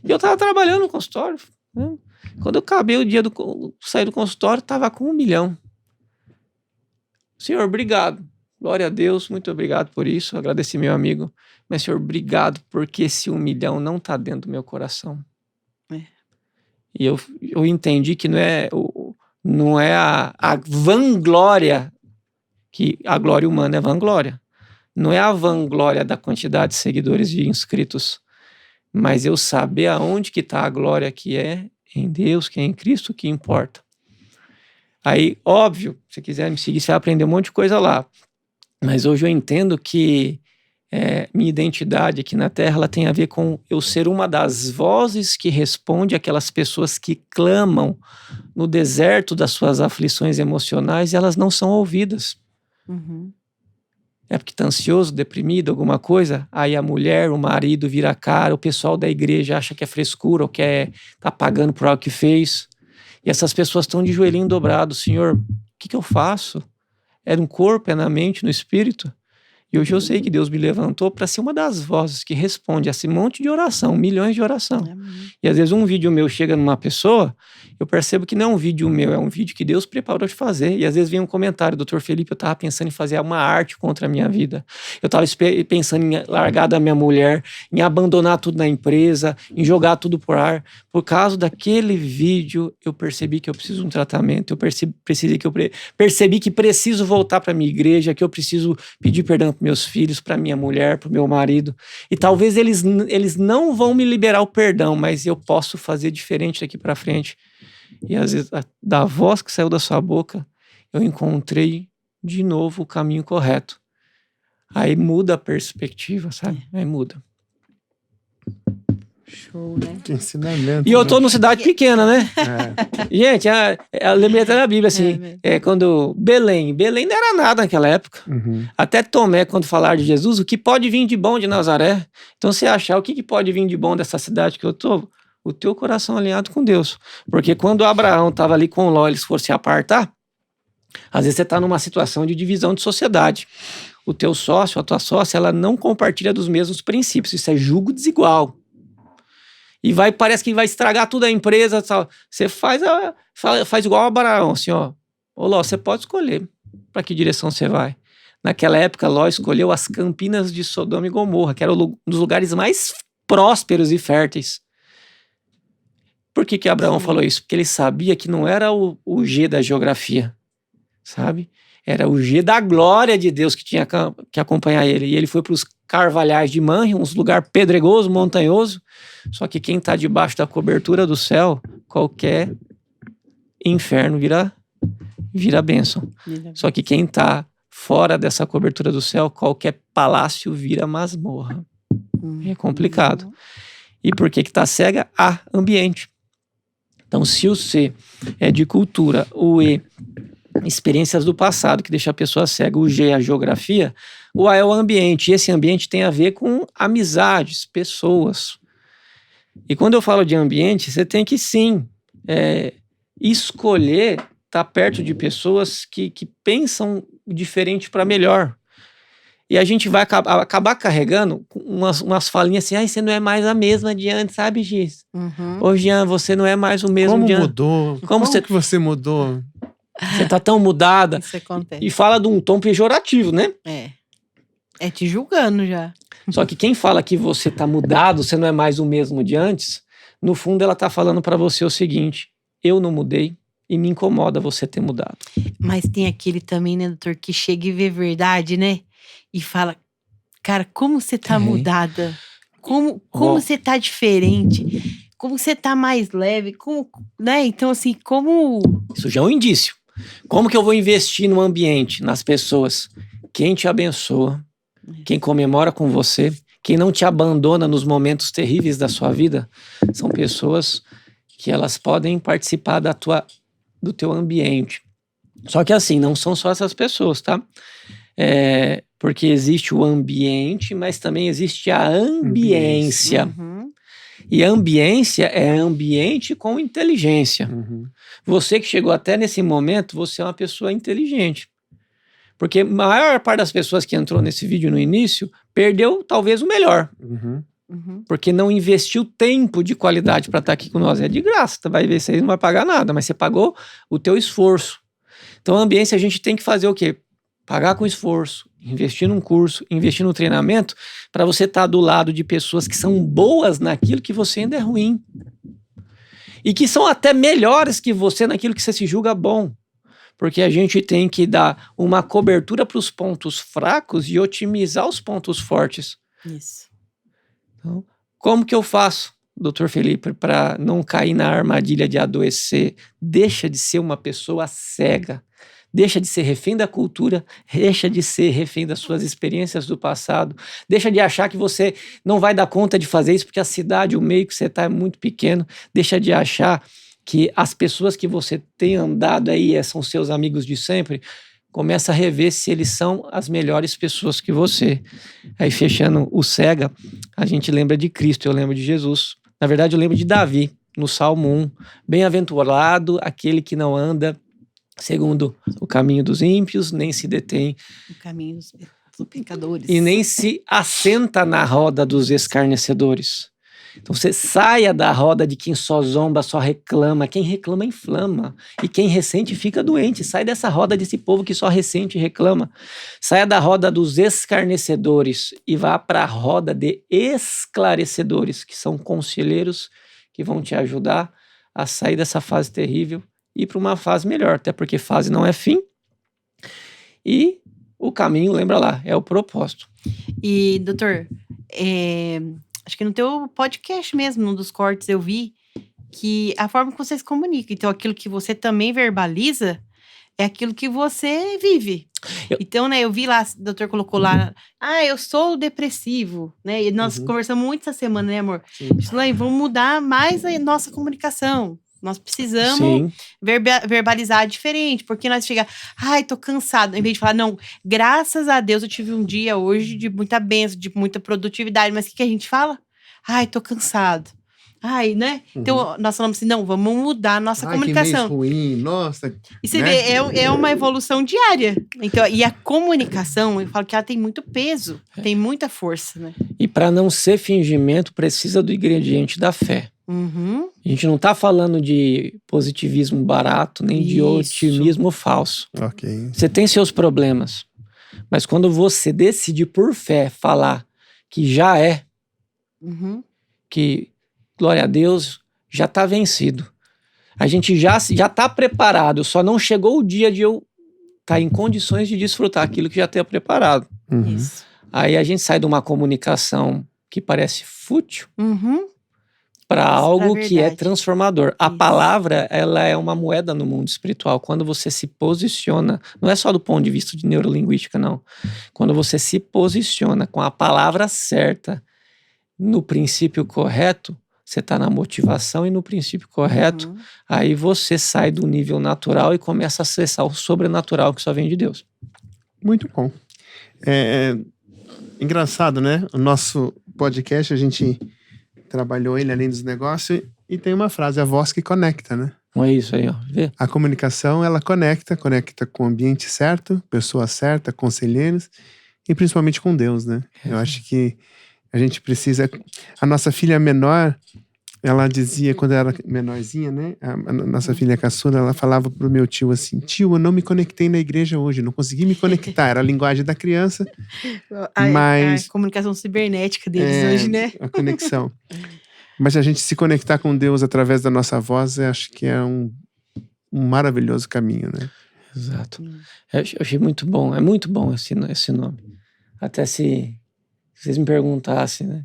E eu tava trabalhando no consultório. Né? Quando eu acabei o dia sair do consultório, tava com 1 milhão. Senhor, obrigado. Glória a Deus, muito obrigado por isso. Agradeci meu amigo. Mas, Senhor, obrigado porque esse 1 milhão não tá dentro do meu coração. É. E eu entendi que não é a vanglória, que a glória humana é vanglória. Não é a vanglória da quantidade de seguidores e inscritos, mas eu saber aonde que está a glória que é em Deus, que é em Cristo, que importa. Aí, óbvio, se você quiser me seguir, você vai aprender um monte de coisa lá. Mas hoje eu entendo que minha identidade aqui na Terra ela tem a ver com eu ser uma das vozes que responde àquelas pessoas que clamam no deserto das suas aflições emocionais e elas não são ouvidas. Uhum. É porque tá ansioso, deprimido, alguma coisa, aí a mulher, o marido vira a cara, o pessoal da igreja acha que é frescura ou que tá pagando por algo que fez. E essas pessoas estão de joelhinho dobrado. Senhor, o que eu faço? É no corpo, é na mente, no espírito? E hoje eu sei que Deus me levantou para ser uma das vozes que responde a esse monte de oração, milhões de oração. Amém. E às vezes um vídeo meu chega numa pessoa, eu percebo que não é um vídeo meu, é um vídeo que Deus preparou de fazer. E às vezes vem um comentário, Dr. Felipe, eu estava pensando em fazer uma arte contra a minha vida. Eu estava pensando em largar da minha mulher, em abandonar tudo na empresa, em jogar tudo por ar. Por causa daquele vídeo, eu percebi que eu preciso de um tratamento, eu percebi que preciso voltar para minha igreja, que eu preciso pedir perdão para meus filhos, para minha mulher, para o meu marido. E talvez eles não vão me liberar o perdão, mas eu posso fazer diferente daqui para frente. E às vezes, da voz que saiu da sua boca, eu encontrei de novo o caminho correto. Aí muda a perspectiva, sabe? Aí muda. Show, né? Que ensinamento. E eu tô numa cidade pequena, né? É. Gente, eu lembrei até da Bíblia, assim, quando Belém não era nada naquela época. Uhum. Até Tomé, quando falar de Jesus, o que pode vir de bom de Nazaré? Então, você achar o que pode vir de bom dessa cidade que eu tô, o teu coração alinhado com Deus. Porque quando Abraão estava ali com Ló, eles foram se apartar, às vezes você está numa situação de divisão de sociedade. O teu sócio, a tua sócia, ela não compartilha dos mesmos princípios. Isso é julgo desigual. E parece que vai estragar toda a empresa. Você faz igual a Abraão, assim, ó. Ô Ló, você pode escolher para que direção você vai. Naquela época, Ló escolheu as campinas de Sodoma e Gomorra, que era um dos lugares mais prósperos e férteis. Por que Abraão falou isso? Porque ele sabia que não era o G da geografia, sabe? Era o G da glória de Deus que tinha que acompanhar ele. E ele foi para os Carvalhais de Manre, uns lugar pedregoso, montanhoso. Só que quem está debaixo da cobertura do céu, qualquer inferno vira bênção. Só que quem está fora dessa cobertura do céu, qualquer palácio vira masmorra. É complicado. E por que está cega? Ambiente. Então, se o C é de cultura, o E, experiências do passado, que deixa a pessoa cega, o G é a geografia, o A é o ambiente. E esse ambiente tem a ver com amizades, pessoas. E quando eu falo de ambiente, você tem que, sim, escolher estar perto de pessoas que pensam diferente para melhor. E a gente vai acabar carregando umas falinhas assim, você não é mais a mesma de antes, sabe, Giz? Ô, Jean, você não é mais o mesmo de antes. Mudou? Como que você mudou? Você tá tão mudada. Isso acontece. E fala de um tom pejorativo, né? É te julgando já. Só que quem fala que você tá mudado, você não é mais o mesmo de antes, no fundo ela tá falando para você o seguinte: eu não mudei e me incomoda você ter mudado. Mas tem aquele também, né, doutor, que chega e vê verdade, né? E fala, cara, como você tá mudada? Como você tá diferente? Como você tá mais leve? Né? Então, assim, como... Isso já é um indício. Como que eu vou investir no ambiente, nas pessoas? Quem te abençoa, quem comemora com você, quem não te abandona nos momentos terríveis da sua vida, são pessoas que elas podem participar do teu ambiente. Só que assim, não são só essas pessoas, tá? Porque existe o ambiente, mas também existe a ambiência. E a ambiência é ambiente com inteligência. Você que chegou até nesse momento, você é uma pessoa inteligente. Porque a maior parte das pessoas que entrou nesse vídeo no início, perdeu talvez o melhor. Porque não investiu tempo de qualidade para estar aqui com nós. É de graça, você vai ver, você não vai pagar nada, mas você pagou o teu esforço. Então a ambiência a gente tem que fazer o quê? Pagar com esforço, investir num curso, investir no treinamento, para você estar do lado de pessoas que são boas naquilo que você ainda é ruim. E que são até melhores que você naquilo que você se julga bom. Porque a gente tem que dar uma cobertura para os pontos fracos e otimizar os pontos fortes. Isso. Então, como que eu faço, doutor Felipe, para não cair na armadilha de adoecer? Deixa de ser uma pessoa cega. Deixa de ser refém da cultura, deixa de ser refém das suas experiências do passado, deixa de achar que você não vai dar conta de fazer isso porque a cidade, o meio que você está é muito pequeno, deixa de achar que as pessoas que você tem andado aí são seus amigos de sempre, começa a rever se eles são as melhores pessoas que você. Aí fechando o cega, a gente lembra de Cristo, eu lembro de Jesus. Na verdade eu lembro de Davi, no Salmo 1, bem-aventurado aquele que não anda segundo o caminho dos ímpios, nem se detém o caminho dos pecadores. E nem se assenta na roda dos escarnecedores. Então você saia da roda de quem só zomba, só reclama. Quem reclama inflama. E quem ressente fica doente. Sai dessa roda desse povo que só ressente e reclama. Saia da roda dos escarnecedores e vá para a roda de esclarecedores, que são conselheiros que vão te ajudar a sair dessa fase terrível e para uma fase melhor, até porque fase não é fim. E o caminho, lembra lá, é o propósito. E, doutor, acho que no teu podcast mesmo, num dos cortes, eu vi que a forma que você se comunica, então aquilo que você também verbaliza, é aquilo que você vive. Então, né, eu vi lá, o doutor colocou lá, eu sou depressivo, né? E nós conversamos muito essa semana, né, amor? Elaine, vamos mudar mais a nossa comunicação. Nós precisamos verbalizar diferente, porque nós chega, tô cansado, em vez de falar, não, graças a Deus eu tive um dia hoje de muita bênção, de muita produtividade, mas o que a gente fala? Tô cansado. Né? Então, nós falamos assim, não, vamos mudar a nossa comunicação. Que mês ruim, nossa. E você vê, é uma evolução diária. Então, e a comunicação, eu falo que ela tem muito peso, tem muita força, né? E para não ser fingimento, precisa do ingrediente da fé. A gente não tá falando de positivismo barato, nem de otimismo falso. Você tem seus problemas, mas quando você decide por fé falar que já é, que, glória a Deus, já tá vencido. A gente já tá preparado, só não chegou o dia de eu estar em condições de desfrutar aquilo que já tenho preparado. Isso. Aí a gente sai de uma comunicação que parece fútil, para algo que é transformador. A palavra, ela é uma moeda no mundo espiritual. Quando você se posiciona, não é só do ponto de vista de neurolinguística, não. Quando você se posiciona com a palavra certa, no princípio correto, você está na motivação e no princípio correto, aí você sai do nível natural e começa a acessar o sobrenatural que só vem de Deus. Muito bom. Engraçado, né? O nosso podcast, a gente trabalhou ele além dos negócios e tem uma frase, a voz que conecta, né? É isso aí, ó. Vê? A comunicação, ela conecta com o ambiente certo, pessoa certa, conselheiros e principalmente com Deus, né? Eu acho que a gente precisa... A nossa filha menor, ela dizia, quando era menorzinha, né? A nossa filha caçula, ela falava pro meu tio assim, tio, eu não me conectei na igreja hoje, não consegui me conectar. Era a linguagem da criança, mas... A comunicação cibernética deles hoje, né? A conexão. Mas a gente se conectar com Deus através da nossa voz, eu acho que é um maravilhoso caminho, né? Exato. Eu achei muito bom. É muito bom esse nome. Até se vocês me perguntassem, né?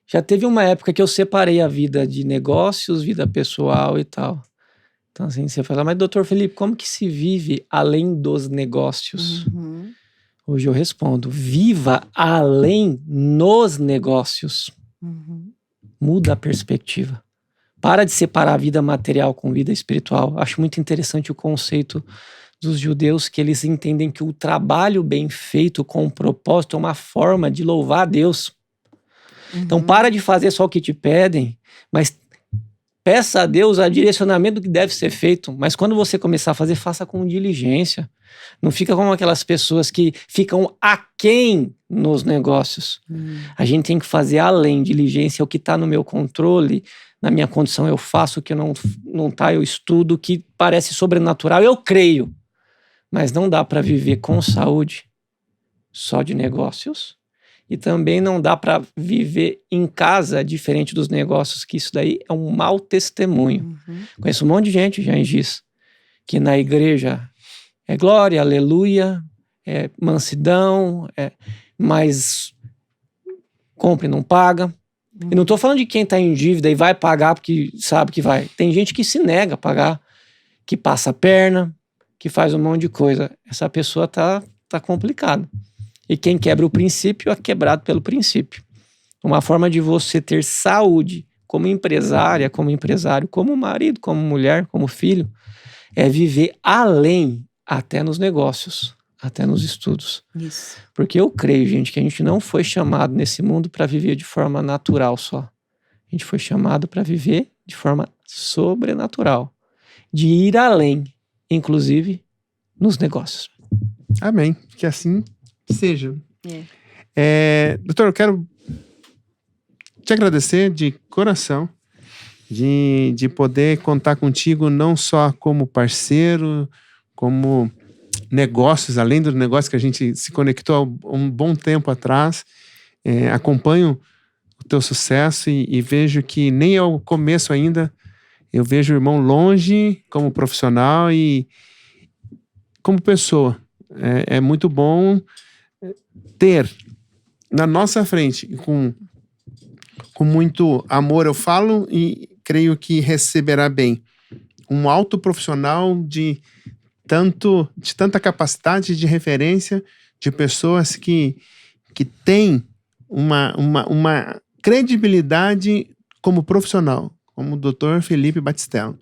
Já teve uma época que eu separei a vida de negócios, vida pessoal e tal. Então assim, você fala, mas doutor Felipe, como que se vive além dos negócios? Hoje eu respondo, viva além nos negócios. Muda a perspectiva. Para de separar a vida material com vida espiritual. Acho muito interessante o conceito dos judeus, que eles entendem que o trabalho bem feito com um propósito é uma forma de louvar a Deus. Então para de fazer só o que te pedem, mas peça a Deus o direcionamento do que deve ser feito. Mas quando você começar a fazer, faça com diligência. Não fica como aquelas pessoas que ficam aquém nos negócios. A gente tem que fazer além. Diligência é o que está no meu controle. Na minha condição eu faço, o que não tá, eu estudo. O que parece sobrenatural, eu creio. Mas não dá para viver com saúde só de negócios. E também não dá para viver em casa diferente dos negócios, que isso daí é um mau testemunho. Conheço um monte de gente já diz que na igreja é glória, aleluia, é mansidão, mas compra e não paga. E não estou falando de quem está em dívida e vai pagar porque sabe que vai. Tem gente que se nega a pagar, que passa a perna, que faz um monte de coisa. Essa pessoa tá complicada. E quem quebra o princípio é quebrado pelo princípio. Uma forma de você ter saúde como empresária, como empresário, como marido, como mulher, como filho, é viver além, até nos negócios, até nos estudos. Isso. Porque eu creio, gente, que a gente não foi chamado nesse mundo para viver de forma natural só. A gente foi chamado para viver de forma sobrenatural. De ir além, inclusive nos negócios. Amém. Que assim seja. Doutor, eu quero te agradecer de coração de poder contar contigo não só como parceiro, como negócios, além do negócio que a gente se conectou há um bom tempo atrás. Acompanho o teu sucesso e vejo que nem é o começo ainda. Eu vejo o irmão longe como profissional e como pessoa. É muito bom ter na nossa frente, com muito amor eu falo e creio que receberá bem, um alto profissional de tanta capacidade de referência de pessoas que têm uma credibilidade como profissional, como o Dr. Felipe Batistello.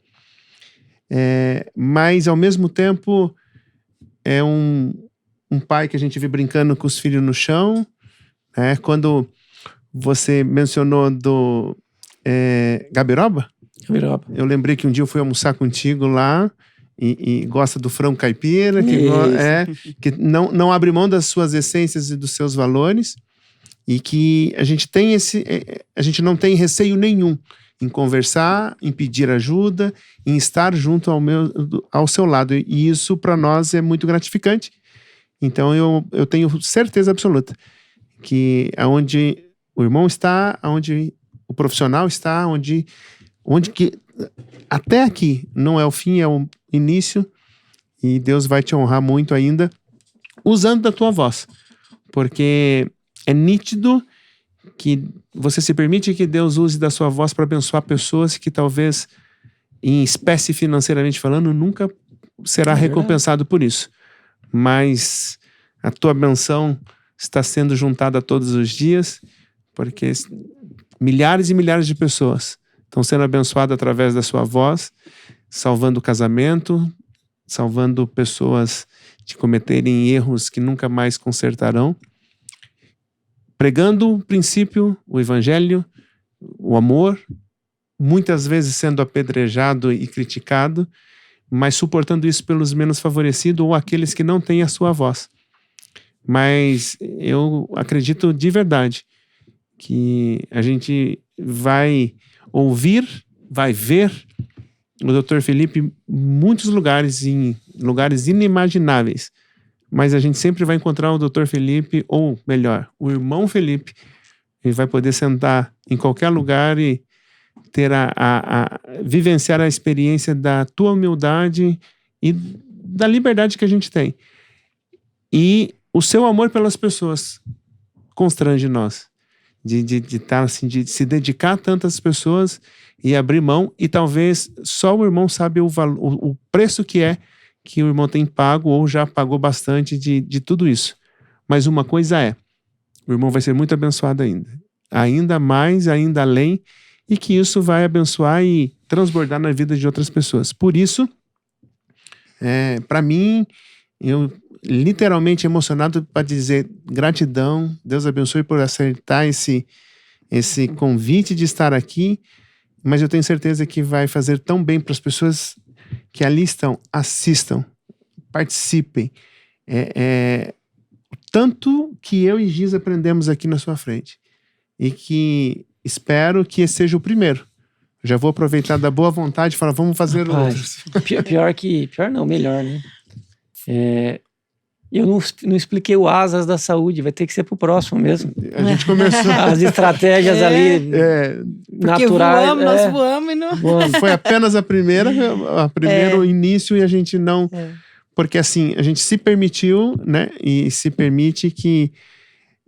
Mas, ao mesmo tempo, é um pai que a gente vê brincando com os filhos no chão. Quando você mencionou do Gabiroba, eu lembrei que um dia eu fui almoçar contigo lá e gosta do frango caipira, que não abre mão das suas essências e dos seus valores, e que a gente não tem receio nenhum em conversar, em pedir ajuda, em estar junto ao seu lado. E isso para nós é muito gratificante. Então eu tenho certeza absoluta que aonde o irmão está, aonde o profissional está, onde que até aqui não é o fim, é o início, e Deus vai te honrar muito ainda usando da tua voz, porque é nítido que você se permite que Deus use da sua voz para abençoar pessoas que talvez, em espécie financeiramente falando, nunca será recompensado por isso. Mas a tua benção está sendo juntada todos os dias, porque milhares e milhares de pessoas estão sendo abençoadas através da sua voz, salvando o casamento, salvando pessoas de cometerem erros que nunca mais consertarão, pregando o princípio, o evangelho, o amor, muitas vezes sendo apedrejado e criticado, mas suportando isso pelos menos favorecidos ou aqueles que não têm a sua voz. Mas eu acredito de verdade que a gente vai ouvir, vai ver o Dr. Felipe em muitos lugares, em lugares inimagináveis, mas a gente sempre vai encontrar o Dr. Felipe, ou melhor, o irmão Felipe. Ele vai poder sentar em qualquer lugar e ter vivenciar a experiência da tua humildade e da liberdade que a gente tem. E o seu amor pelas pessoas constrange nós. De se dedicar a tantas pessoas e abrir mão, e talvez só o irmão sabe o preço que é que o irmão tem pago ou já pagou bastante de tudo isso. Mas uma coisa o irmão vai ser muito abençoado ainda mais, ainda além, e que isso vai abençoar e transbordar na vida de outras pessoas. Por isso, para mim, eu literalmente emocionado para dizer gratidão, Deus abençoe por aceitar esse convite de estar aqui, mas eu tenho certeza que vai fazer tão bem para as pessoas que ali estão. Assistam, participem. Tanto que eu e Giz aprendemos aqui na sua frente, e que espero que esse seja o primeiro. Já vou aproveitar da boa vontade e falar, vamos fazer outros. Pior não, melhor, né? Eu não expliquei o Asas da Saúde, vai ter que ser pro próximo mesmo. A gente começou. As estratégias ali naturais. Nós voamos e não... Foi apenas o primeiro início, e a gente não... Porque assim, a gente se permitiu, né? E se permite que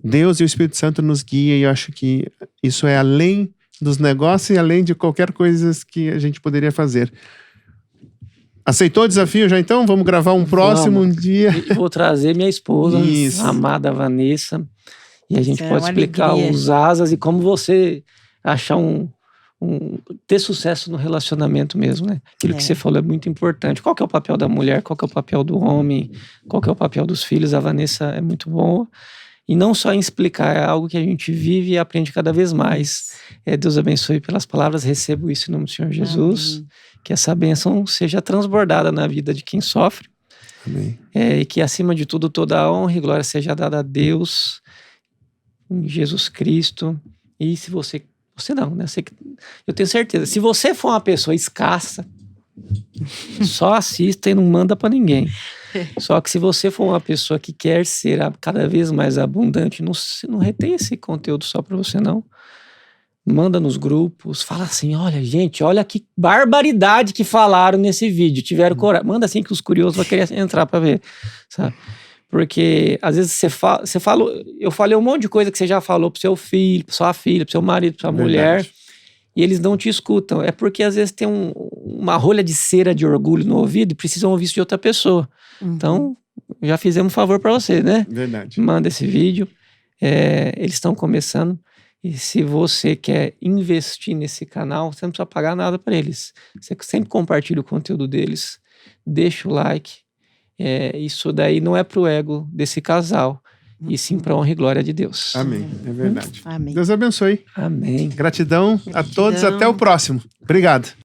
Deus e o Espírito Santo nos guiem, e eu acho que isso é além dos negócios e além de qualquer coisa que a gente poderia fazer. Aceitou o desafio já então? Vamos gravar um próximo dia. Vou trazer minha esposa, a amada Vanessa, e a gente pode explicar os asas e como você achar ter sucesso no relacionamento mesmo, né? Aquilo que você falou é muito importante. Qual que é o papel da mulher? Qual que é o papel do homem? Qual que é o papel dos filhos? A Vanessa é muito boa. E não só em explicar, é algo que a gente vive e aprende cada vez mais. Deus abençoe pelas palavras, recebo isso em nome do Senhor Jesus. Amém. Que essa bênção seja transbordada na vida de quem sofre. Amém. E que, acima de tudo, toda a honra e glória seja dada a Deus, em Jesus Cristo. E se você não, né? Eu tenho certeza, se você for uma pessoa escassa, só assista e não manda para ninguém. Só que se você for uma pessoa que quer ser cada vez mais abundante, não retém esse conteúdo só para você, não. Manda nos grupos, fala assim, olha gente, olha que barbaridade que falaram nesse vídeo, tiveram coragem. Manda assim que os curiosos vão querer entrar para ver, sabe? Porque às vezes você fala, eu falei um monte de coisa que você já falou pro seu filho, pra sua filha, pro seu marido, pra sua mulher, e eles não te escutam. É porque às vezes tem uma rolha de cera de orgulho no ouvido e precisam ouvir isso de outra pessoa. Então, já fizemos um favor para você, né? Verdade. Manda esse vídeo. Eles estão começando. E se você quer investir nesse canal, você não precisa pagar nada para eles. Você sempre compartilha o conteúdo deles, deixa o like. Isso daí não é pro ego desse casal, e sim para honra e glória de Deus. Amém. É verdade. Amém. Deus abençoe. Amém. Gratidão a todos. Até o próximo. Obrigado.